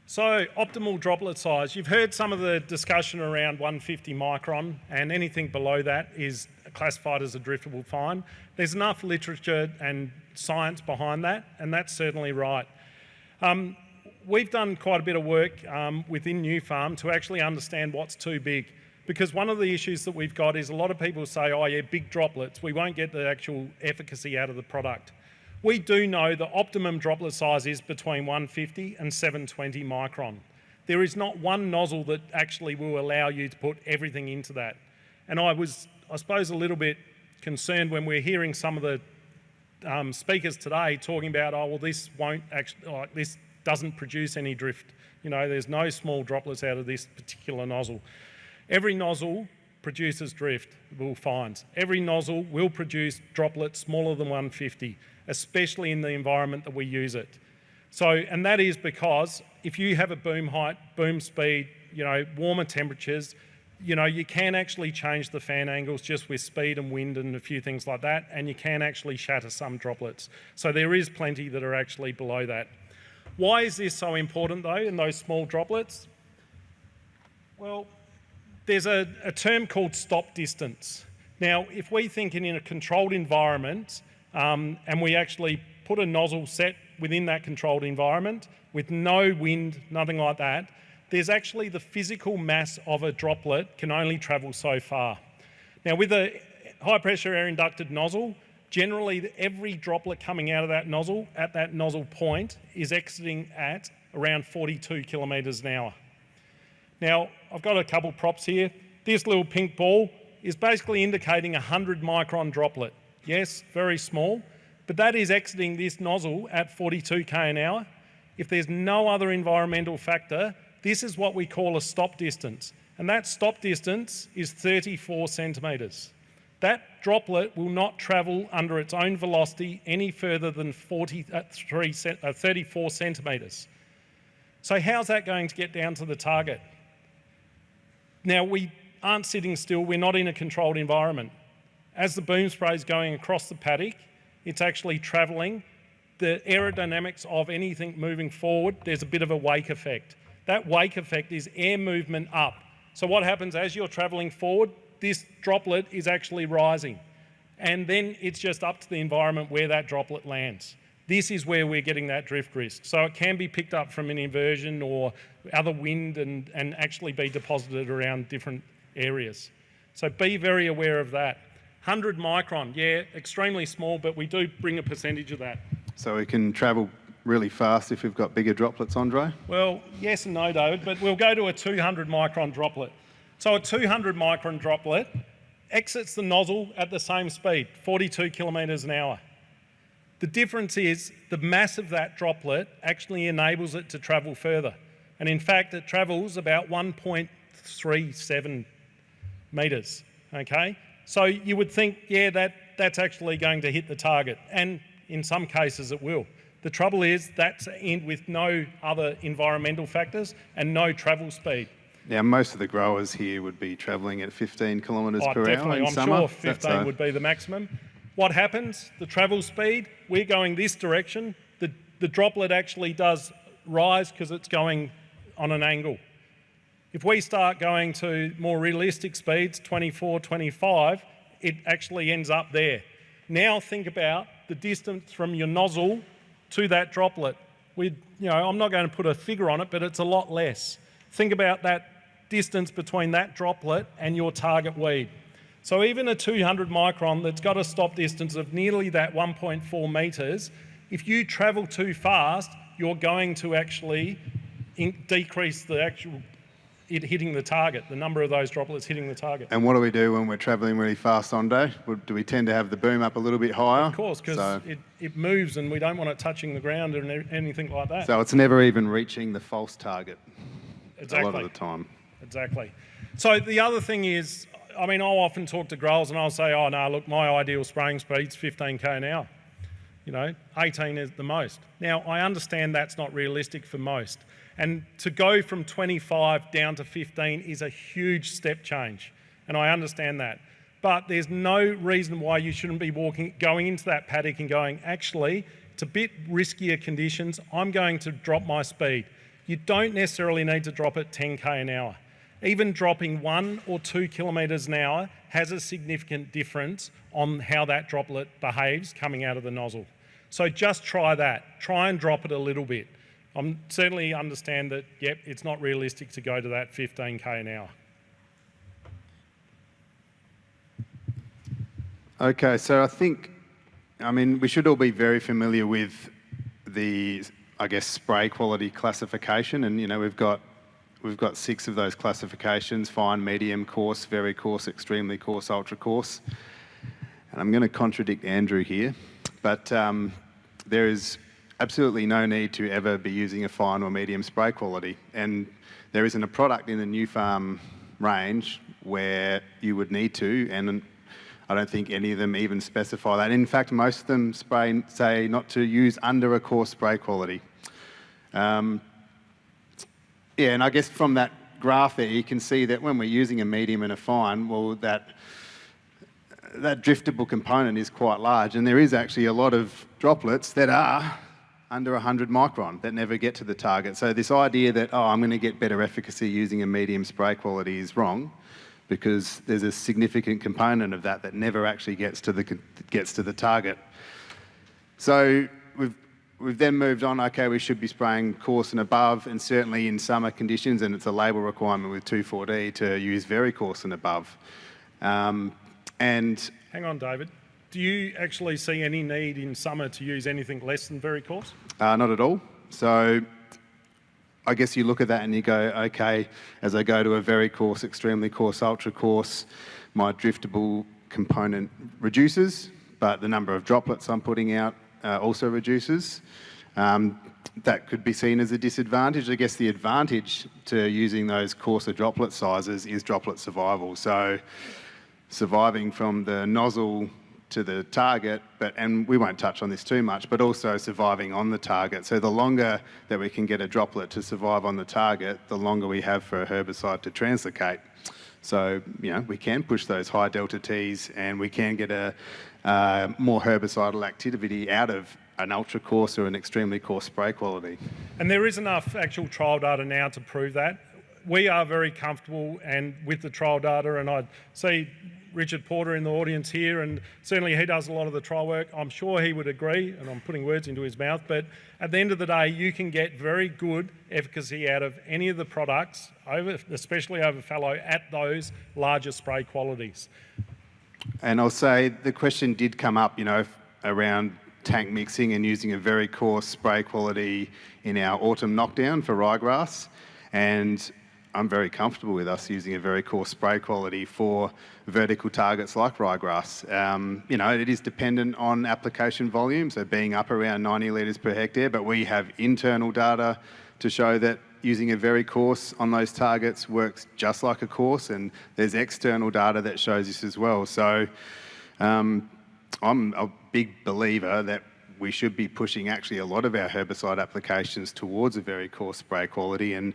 So, optimal droplet size. You've heard some of the discussion around 150 micron, and anything below that is classified as a driftable fine. There's enough literature and science behind that, and that's certainly right. We've done quite a bit of work within New Farm to actually understand what's too big. Because one of the issues that we've got is a lot of people say, oh yeah, big droplets, we won't get the actual efficacy out of the product. We do know the optimum droplet size is between 150 and 720 micron. There is not one nozzle that actually will allow you to put everything into that. And I was, I suppose, a little bit concerned when we're hearing some of the speakers today talking about, oh well, this won't actually, this doesn't produce any drift. There's no small droplets out of this particular nozzle. Every nozzle produces driftable fines. Every nozzle will produce droplets smaller than 150, especially in the environment that we use it. So, and that is because if you have a boom height, boom speed, warmer temperatures, you can actually change the fan angles just with speed and wind and a few things like that, and you can actually shatter some droplets. So there is plenty that are actually below that. Why is this so important though, in those small droplets? Well, there's a term called stop distance. Now, if we think in a controlled environment and we actually put a nozzle set within that controlled environment with no wind, nothing like that, there's actually the physical mass of a droplet can only travel so far. Now, with a high pressure air inducted nozzle, generally every droplet coming out of that nozzle at that nozzle point is exiting at around 42 kilometres an hour. Now, I've got a couple props here. This little pink ball is basically indicating a 100 micron droplet. Yes, very small, but that is exiting this nozzle at 42k an hour. If there's no other environmental factor, this is what we call a stop distance. And that stop distance is 34 centimetres. That droplet will not travel under its own velocity any further than 34 centimetres. So how's that going to get down to the target? Now, we aren't sitting still, we're not in a controlled environment. As the boom spray is going across the paddock, it's actually travelling. The aerodynamics of anything moving forward, there's a bit of a wake effect. That wake effect is air movement up. So what happens as you're travelling forward, this droplet is actually rising. And then it's just up to the environment where that droplet lands. This is where we're getting that drift risk. So it can be picked up from an inversion or other wind and actually be deposited around different areas. So be very aware of that. 100 micron, yeah, extremely small, but we do bring a percentage of that. So we can travel really fast if we've got bigger droplets, Andre? Well, yes and no, David, but we'll go to a 200 micron droplet. So a 200 micron droplet exits the nozzle at the same speed, 42 kilometres an hour. The difference is the mass of that droplet actually enables it to travel further. And in fact, it travels about 1.37 metres, okay? So you would think, yeah, that's actually going to hit the target. And in some cases it will. The trouble is that's with no other environmental factors and no travel speed. Now, most of the growers here would be travelling at 15 kilometres per definitely. hour in summer. I'm sure 15 would be the maximum. What happens? The travel speed, we're going this direction. The droplet actually does rise because it's going on an angle. If we start going to more realistic speeds, 24, 25, it actually ends up there. Now think about the distance from your nozzle to that droplet. I'm not going to put a figure on it, but it's a lot less. Think about that distance between that droplet and your target weed. So even a 200 micron that's got a stop distance of nearly that 1.4 metres, if you travel too fast, you're going to actually decrease the actual it hitting the target, the number of those droplets hitting the target. And what do we do when we're travelling really fast, Andre? Do we tend to have the boom up a little bit higher? Of course, because it moves and we don't want it touching the ground or anything like that. So it's never even reaching the false target. Exactly. A lot of the time. Exactly. So the other thing is, I'll often talk to growers and I'll say, oh no, look, my ideal spraying speed's 15k an hour. 18 is the most. Now, I understand that's not realistic for most. And to go from 25 down to 15 is a huge step change. And I understand that. But there's no reason why you shouldn't be going into that paddock and going, actually, it's a bit riskier conditions. I'm going to drop my speed. You don't necessarily need to drop it 10k an hour. Even dropping 1 or 2 kilometres an hour has a significant difference on how that droplet behaves coming out of the nozzle. So just try that. Try and drop it a little bit. I certainly understand that, yep, it's not realistic to go to that 15k an hour. Okay, so I think, we should all be very familiar with the, spray quality classification, and we've got 6 of those classifications: fine, medium, coarse, very coarse, extremely coarse, ultra coarse. And I'm going to contradict Andrew here, but there is absolutely no need to ever be using a fine or medium spray quality. And there isn't a product in the New Farm range where you would need to, and I don't think any of them even specify that. In fact, most of them say not to use under a coarse spray quality. And I guess from that graph there, you can see that when we're using a medium and a fine, well, that driftable component is quite large, and there is actually a lot of droplets that are under 100 micron that never get to the target. So this idea that, I'm going to get better efficacy using a medium spray quality is wrong, because there's a significant component of that never actually gets to the target. So we've then moved on. Okay, we should be spraying coarse and above, and certainly in summer conditions, and it's a label requirement with 2,4-D to use very coarse and above. And hang on, David. Do you actually see any need in summer to use anything less than very coarse? Not at all. So I guess you look at that and you go, okay, as I go to a very coarse, extremely coarse, ultra coarse, my driftable component reduces, but the number of droplets I'm putting out also reduces. That could be seen as a disadvantage. I guess the advantage to using those coarser droplet sizes is droplet survival. So surviving from the nozzle to the target, and we won't touch on this too much, but also surviving on the target. So the longer that we can get a droplet to survive on the target, the longer we have for a herbicide to translocate. So, we can push those high delta Ts, and we can get a more herbicidal activity out of an ultra coarse or an extremely coarse spray quality. And there is enough actual trial data now to prove that. We are very comfortable with the trial data, and I see Richard Porter in the audience here, and certainly he does a lot of the trial work. I'm sure he would agree, and I'm putting words into his mouth, but at the end of the day, you can get very good efficacy out of any of the products, especially over fallow, at those larger spray qualities. And I'll say the question did come up, around tank mixing and using a very coarse spray quality in our autumn knockdown for ryegrass, and I'm very comfortable with us using a very coarse spray quality for vertical targets like ryegrass. It is dependent on application volume, so being up around 90 litres per hectare, but we have internal data to show that using a very coarse on those targets works just like a coarse, and there's external data that shows this as well. So I'm a big believer that we should be pushing actually a lot of our herbicide applications towards a very coarse spray quality, and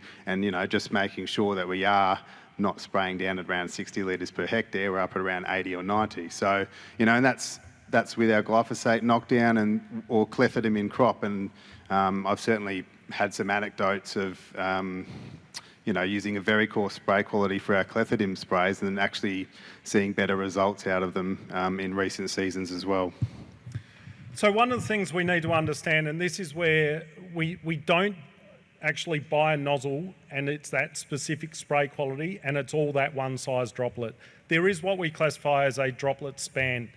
just making sure that we are not spraying down at around 60 litres per hectare. We're up at around 80 or 90. So, and that's with our glyphosate knockdown or clethodim in crop. And I've certainly had some anecdotes of, using a very coarse spray quality for our clethodim sprays and actually seeing better results out of them in recent seasons as well. So one of the things we need to understand, and this is where we don't actually buy a nozzle and it's that specific spray quality and it's all that one size droplet. There is what we classify as a droplet span,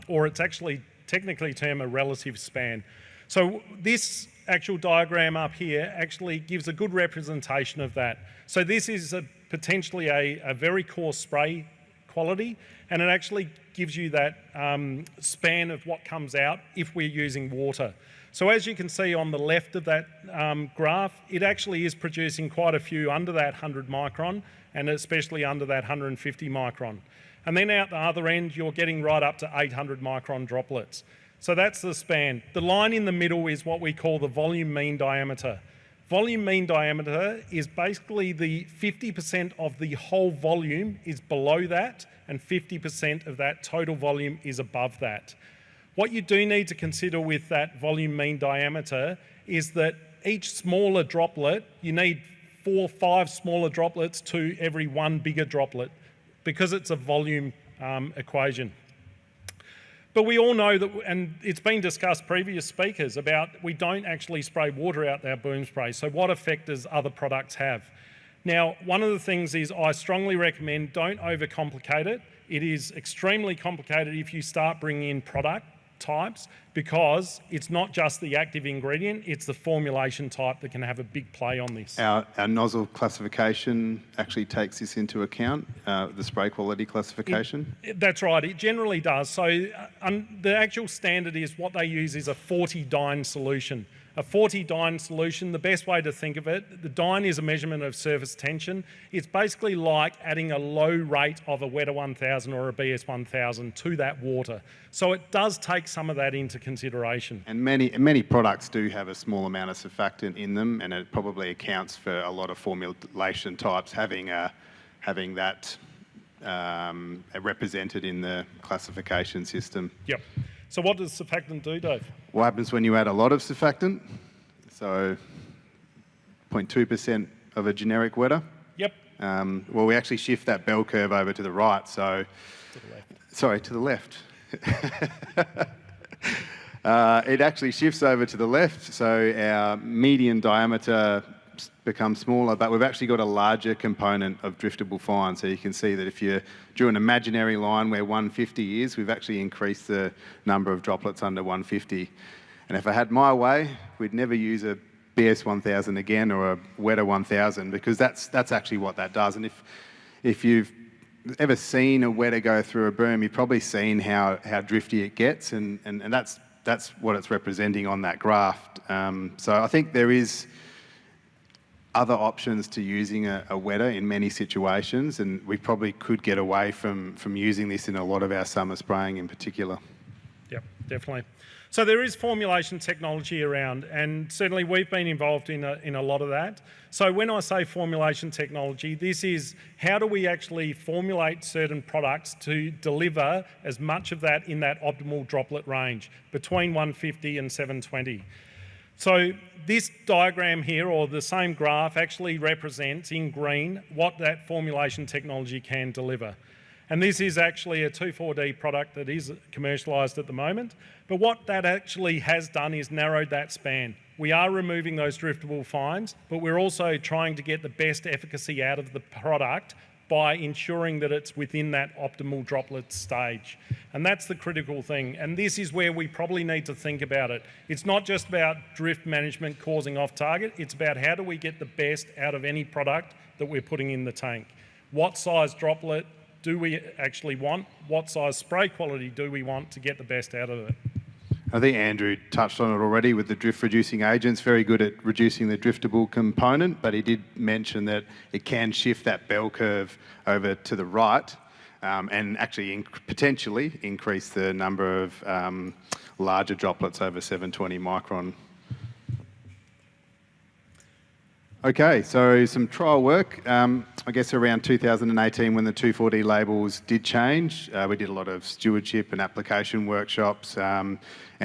or it's actually technically termed a relative span. So this actual diagram up here actually gives a good representation of that. So this is potentially a very coarse spray quality, and it actually gives you that span of what comes out if we're using water. So as you can see on the left of that graph, it actually is producing quite a few under that 100 micron, and especially under that 150 micron. And then out the other end, you're getting right up to 800 micron droplets. So that's the span. The line in the middle is what we call the volume mean diameter. Volume mean diameter is basically the 50% of the whole volume is below that, and 50% of that total volume is above that. What you do need to consider with that volume mean diameter is that each smaller droplet, you need 4 or 5 smaller droplets to every one bigger droplet, because it's a volume equation. But we all know that, and it's been discussed previous speakers about, we don't actually spray water out our boom spray. So what effect does other products have? Now, one of the things is I strongly recommend don't overcomplicate it. It is extremely complicated if you start bringing in product types, because it's not just the active ingredient, it's the formulation type that can have a big play on this. Our nozzle classification actually takes this into account, the spray quality classification? That's right, it generally does. So the actual standard is what they use is a 40 dyne solution. A 40 dyne solution, the best way to think of it, the dyne is a measurement of surface tension. It's basically like adding a low rate of a Weta 1000 or a BS 1000 to that water. So it does take some of that into consideration. And many products do have a small amount of surfactant in them, and it probably accounts for a lot of formulation types having that represented in the classification system. Yep. So what does surfactant do, Dave? What happens when you add a lot of surfactant? So 0.2% of a generic Weta. Yep. Well, we actually shift that bell curve over to the right. So, To the left. sorry, to the left. It actually shifts over to the left. So our median diameter becomes smaller, but we've actually got a larger component of driftable fine. So you can see that if you drew an imaginary line where 150 is, we've actually increased the number of droplets under 150. And if I had my way, we'd never use a BS 1000 again or a Weta 1000, because that's actually what that does. And if you've ever seen a Weta go through a boom, you've probably seen how drifty it gets, and that's what it's representing on that graph. So I think there is other options to using a Weta in many situations, and we probably could get away from using this in a lot of our summer spraying in particular. Yep, definitely. So there is formulation technology around, and certainly we've been involved in a lot of that. So when I say formulation technology, this is how do we actually formulate certain products to deliver as much of that in that optimal droplet range between 150 and 720. So this diagram here, or the same graph, actually represents in green what that formulation technology can deliver. And this is actually a 2,4-D product that is commercialised at the moment. But what that actually has done is narrowed that span. We are removing those driftable fines, but we're also trying to get the best efficacy out of the product by ensuring that it's within that optimal droplet stage. And that's the critical thing. And this is where we probably need to think about it. It's not just about drift management causing off target, it's about how do we get the best out of any product that we're putting in the tank. What size droplet do we actually want? What size spray quality do we want to get the best out of it? I think Andrew touched on it already with the drift reducing agents, very good at reducing the driftable component, but he did mention that it can shift that bell curve over to the right and actually potentially increase the number of larger droplets over 720 micron. Okay, so some trial work. I guess around 2018 when the 2,4-D labels did change, we did a lot of stewardship and application workshops, and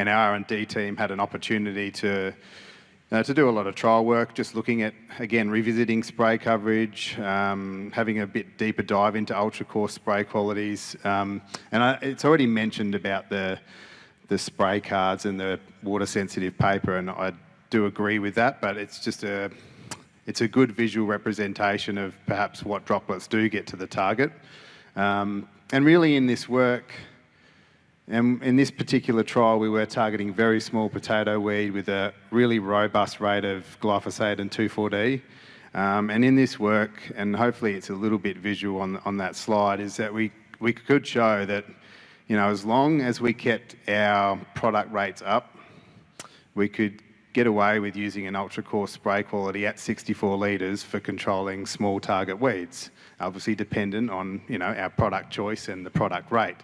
our R&D team had an opportunity to do a lot of trial work, just looking at, again, revisiting spray coverage, having a bit deeper dive into ultra-coarse spray qualities. It's already mentioned about the spray cards and the water-sensitive paper, and do agree with that, but it's a good visual representation of perhaps what droplets do get to the target. And really in this work, and in this particular trial, we were targeting very small potato weed with a really robust rate of glyphosate and 2,4-D. And in this work, and hopefully it's a little bit visual on that slide, is that we could show that, as long as we kept our product rates up, we could get away with using an ultra coarse spray quality at 64 litres for controlling small target weeds, obviously dependent on our product choice and the product rate.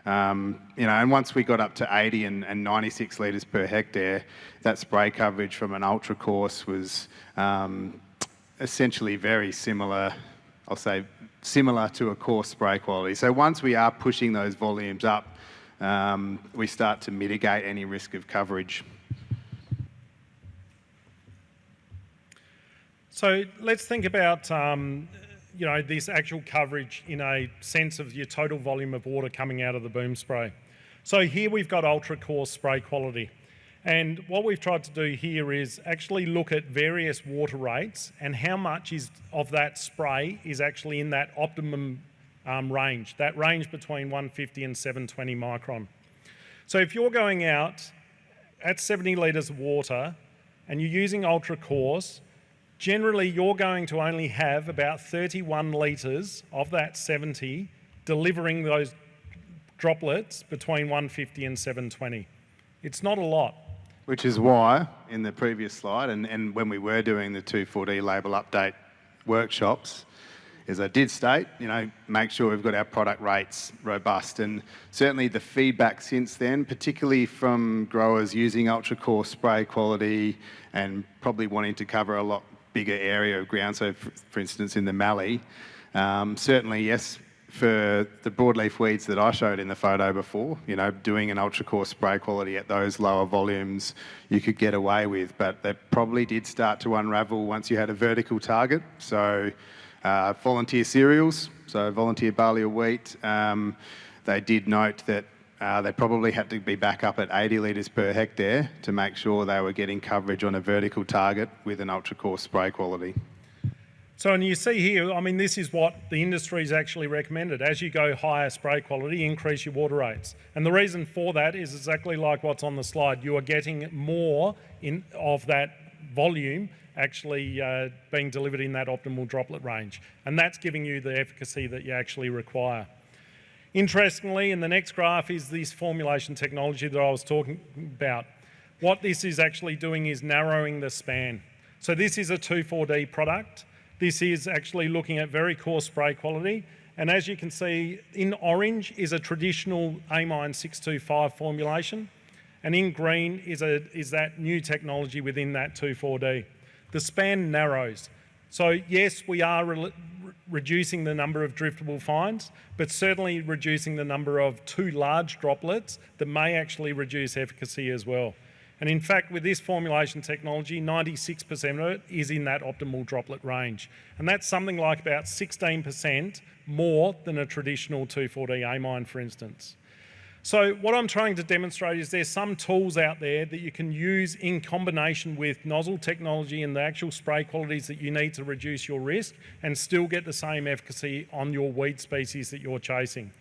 And once we got up to 80 and 96 litres per hectare, that spray coverage from an ultra coarse was essentially very similar, I'll say similar to a coarse spray quality. So once we are pushing those volumes up, we start to mitigate any risk of coverage. So let's think about this actual coverage in a sense of your total volume of water coming out of the boom spray. So here we've got ultra coarse spray quality. And what we've tried to do here is actually look at various water rates and how much of that spray is actually in that optimum range, that range between 150 and 720 micron. So if you're going out at 70 litres of water and you're using ultra coarse, generally you're going to only have about 31 litres of that 70 delivering those droplets between 150 and 720. It's not a lot. Which is why, in the previous slide, and when we were doing the 2,4-D label update workshops, as I did state, make sure we've got our product rates robust. And certainly the feedback since then, particularly from growers using ultra coarse spray quality and probably wanting to cover a lot bigger area of ground, so for instance in the mallee, certainly yes, for the broadleaf weeds that I showed in the photo before, doing an ultra coarse spray quality at those lower volumes you could get away with, but they probably did start to unravel once you had a vertical target. So volunteer cereals, so volunteer barley or wheat, they did note that they probably had to be back up at 80 litres per hectare to make sure they were getting coverage on a vertical target with an ultra coarse spray quality. So, and you see here, this is what the industry's actually recommended. As you go higher spray quality, increase your water rates. And the reason for that is exactly like what's on the slide. You are getting more of that volume actually being delivered in that optimal droplet range. And that's giving you the efficacy that you actually require. Interestingly, in the next graph is this formulation technology that I was talking about. What this is actually doing is narrowing the span. So this is a 2,4-D product. This is actually looking at very coarse spray quality. And as you can see, in orange is a traditional amine 625 formulation. And in green is that new technology within that 2,4-D. The span narrows. So yes, we are reducing the number of driftable fines, but certainly reducing the number of too large droplets that may actually reduce efficacy as well. And in fact, with this formulation technology, 96% of it is in that optimal droplet range. And that's something like about 16% more than a traditional 2,4-D amine, for instance. So what I'm trying to demonstrate is there's some tools out there that you can use in combination with nozzle technology and the actual spray qualities that you need to reduce your risk and still get the same efficacy on your weed species that you're chasing.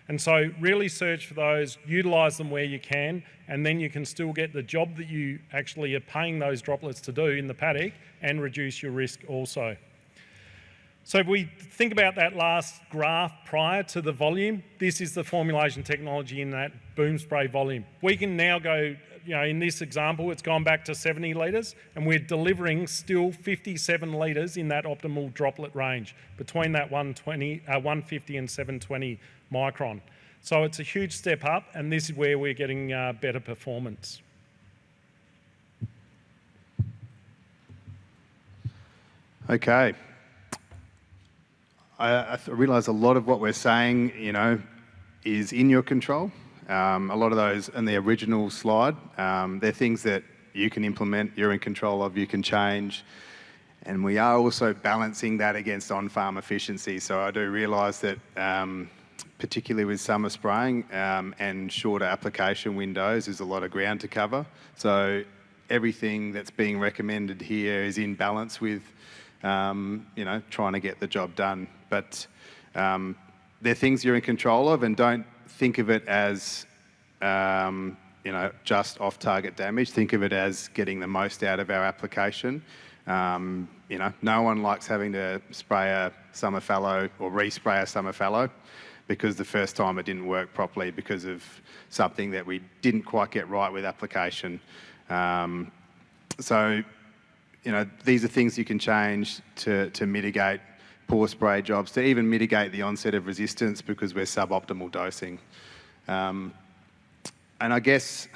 And so really search for those, utilise them where you can, and then you can still get the job that you actually are paying those droplets to do in the paddock and reduce your risk also. So if we think about that last graph prior to the volume, this is the formulation technology in that boom spray volume. We can now go, in this example, it's gone back to 70 litres, and we're delivering still 57 litres in that optimal droplet range between that 150 and 720 micron. So it's a huge step up, and this is where we're getting better performance. Okay. I realise a lot of what we're saying, is in your control. A lot of those in the original slide, they're things that you can implement, you're in control of, you can change. And we are also balancing that against on-farm efficiency. So I do realise that particularly with summer spraying and shorter application windows, there's a lot of ground to cover. So everything that's being recommended here is in balance with, trying to get the job done. But they're things you're in control of, and don't think of it as, just off-target damage. Think of it as getting the most out of our application. No one likes having to spray a summer fallow or respray a summer fallow because the first time it didn't work properly because of something that we didn't quite get right with application. These are things you can change to mitigate poor spray jobs, to even mitigate the onset of resistance because we're suboptimal dosing. And I guess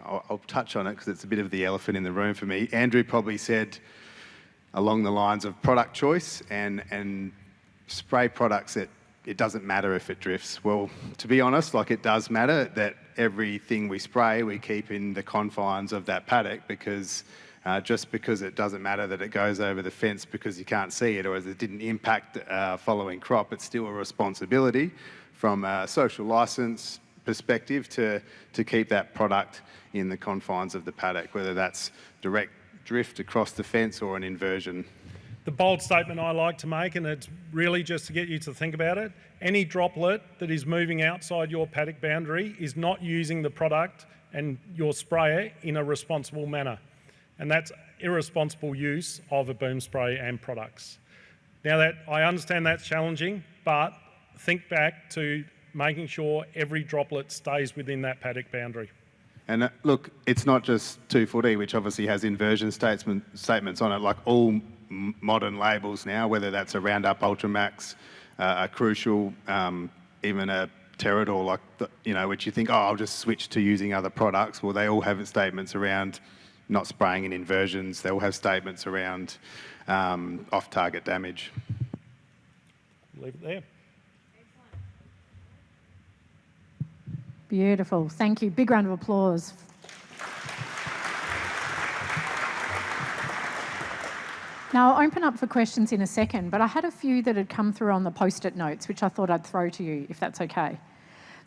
I'll touch on it because it's a bit of the elephant in the room for me. Andrew probably said along the lines of product choice and spray products that it doesn't matter if it drifts. Well, to be honest, it does matter that everything we spray, we keep in the confines of that paddock, because just because it doesn't matter that it goes over the fence because you can't see it or as it didn't impact following crop, it's still a responsibility from a social licence perspective to keep that product in the confines of the paddock, whether that's direct drift across the fence or an inversion. The bold statement I like to make, and it's really just to get you to think about it, any droplet that is moving outside your paddock boundary is not using the product and your sprayer in a responsible manner. And that's irresponsible use of a boom spray and products. Now, that I understand that's challenging, but think back to making sure every droplet stays within that paddock boundary. And look, it's not just 240, which obviously has inversion statements on it, like all modern labels now, whether that's a Roundup Ultramax, a Crucial, even a Terrador, which you think, I'll just switch to using other products. Well, they all have statements around not spraying in inversions. They all have statements around off-target damage. Leave it there. Beautiful. Thank you. Big round of applause. Now, I'll open up for questions in a second, but I had a few that had come through on the post-it notes, which I thought I'd throw to you, if that's okay.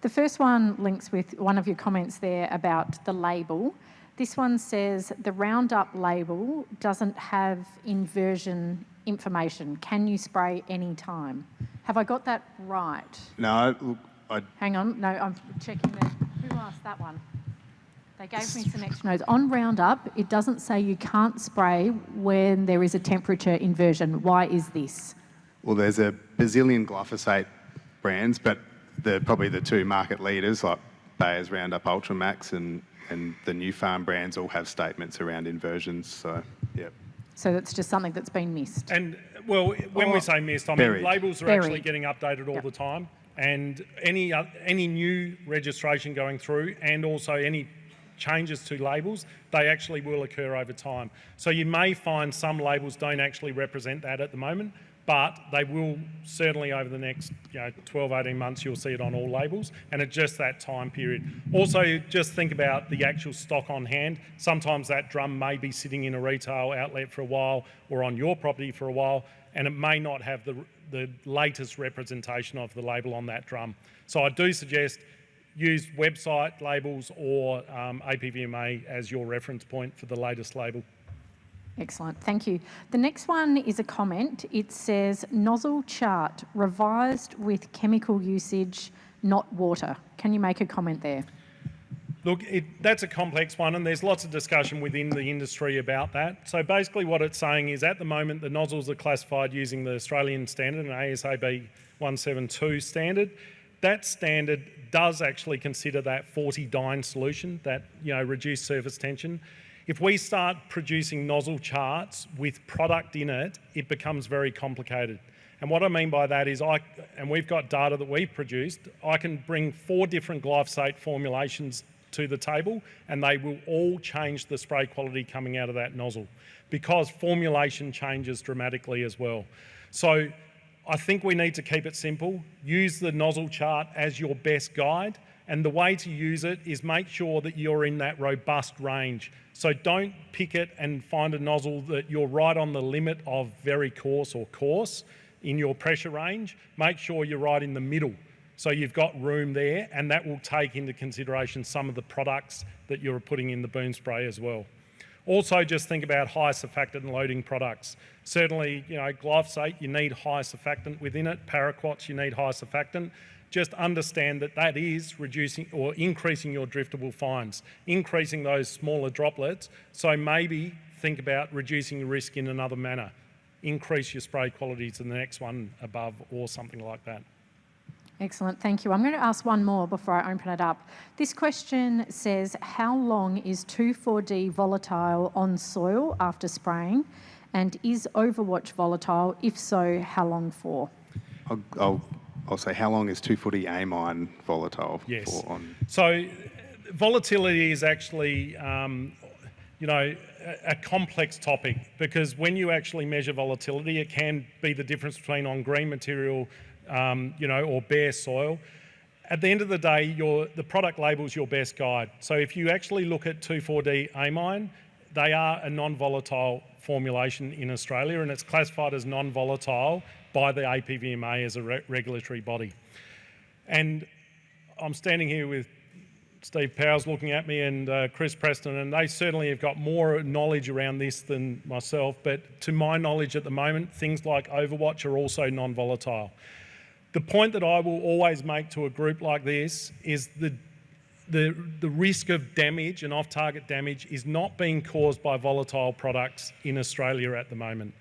The first one links with one of your comments there about the label. This one says the Roundup label doesn't have inversion information. Can you spray any time? Have I got that right? No, look, Hang on, no, I'm checking the... Who asked that one? They gave me some extra notes. On Roundup, it doesn't say you can't spray when there is a temperature inversion. Why is this? Well, there's a bazillion glyphosate brands, but probably the two market leaders, like Bayer's Roundup Ultramax and the New Farm brands, all have statements around inversions. So, yeah. So that's just something that's been missed. And, well, when we say missed, I mean labels are actually getting updated all the time. And any new registration going through, and also any changes to labels, they actually will occur over time. So you may find some labels don't actually represent that at the moment, but they will certainly over the next 12, 18 months, you'll see it on all labels, and it's just that time period. Also, just think about the actual stock on hand. Sometimes that drum may be sitting in a retail outlet for a while or on your property for a while, and it may not have the latest representation of the label on that drum. So I do suggest use website labels or APVMA as your reference point for the latest label. Excellent, thank you. The next one is a comment. It says, nozzle chart revised with chemical usage, not water. Can you make a comment there? Look, that's a complex one, and there's lots of discussion within the industry about that. So basically what it's saying is at the moment the nozzles are classified using the Australian standard, an ASAB 172 standard. That standard does actually consider that 40 dyne solution, that reduced surface tension. If we start producing nozzle charts with product in it, it becomes very complicated. And what I mean by that is, and we've got data that we've produced, I can bring 4 different glyphosate formulations to the table, and they will all change the spray quality coming out of that nozzle because formulation changes dramatically as well. So I think we need to keep it simple. Use the nozzle chart as your best guide, and the way to use it is make sure that you're in that robust range. So don't pick it and find a nozzle that you're right on the limit of very coarse or coarse in your pressure range. Make sure you're right in the middle. So you've got room there, and that will take into consideration some of the products that you're putting in the boom spray as well. Also, just think about high surfactant loading products. Certainly, glyphosate, you need high surfactant within it. Paraquats, you need high surfactant. Just understand that that is reducing or increasing your driftable fines, increasing those smaller droplets. So maybe think about reducing the risk in another manner. Increase your spray quality to the next one above or something like that. Excellent, thank you. I'm going to ask one more before I open it up. This question says, how long is 2,4-D volatile on soil after spraying? And is Overwatch volatile? If so, how long for? I'll say, how long is 2,4-D amine volatile Yes. for? So volatility is actually, a complex topic, because when you actually measure volatility, it can be the difference between on green material, or bare soil. At the end of the day, the product label is your best guide. So if you actually look at 2,4-D amine, they are a non-volatile formulation in Australia, and it's classified as non-volatile by the APVMA as a regulatory body. And I'm standing here with Steve Powers looking at me and Chris Preston, and they certainly have got more knowledge around this than myself, but to my knowledge at the moment, things like Overwatch are also non-volatile. The point that I will always make to a group like this is the risk of damage and off-target damage is not being caused by volatile products in Australia at the moment.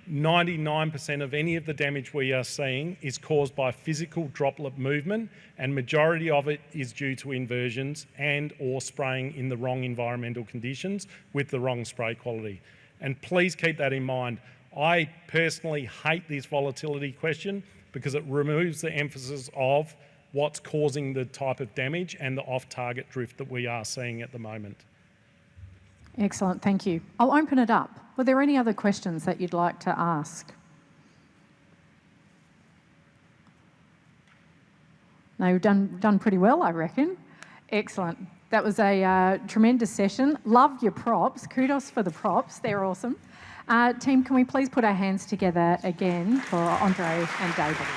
99% of any of the damage we are seeing is caused by physical droplet movement, and majority of it is due to inversions and or spraying in the wrong environmental conditions with the wrong spray quality. And please keep that in mind. I personally hate this volatility question because it removes the emphasis of what's causing the type of damage and the off-target drift that we are seeing at the moment. Excellent, thank you. I'll open it up. Were there any other questions that you'd like to ask? No, you've done pretty well, I reckon. Excellent. That was a tremendous session. Love your props. Kudos for the props. They're awesome. Team, can we please put our hands together again for Andre and David?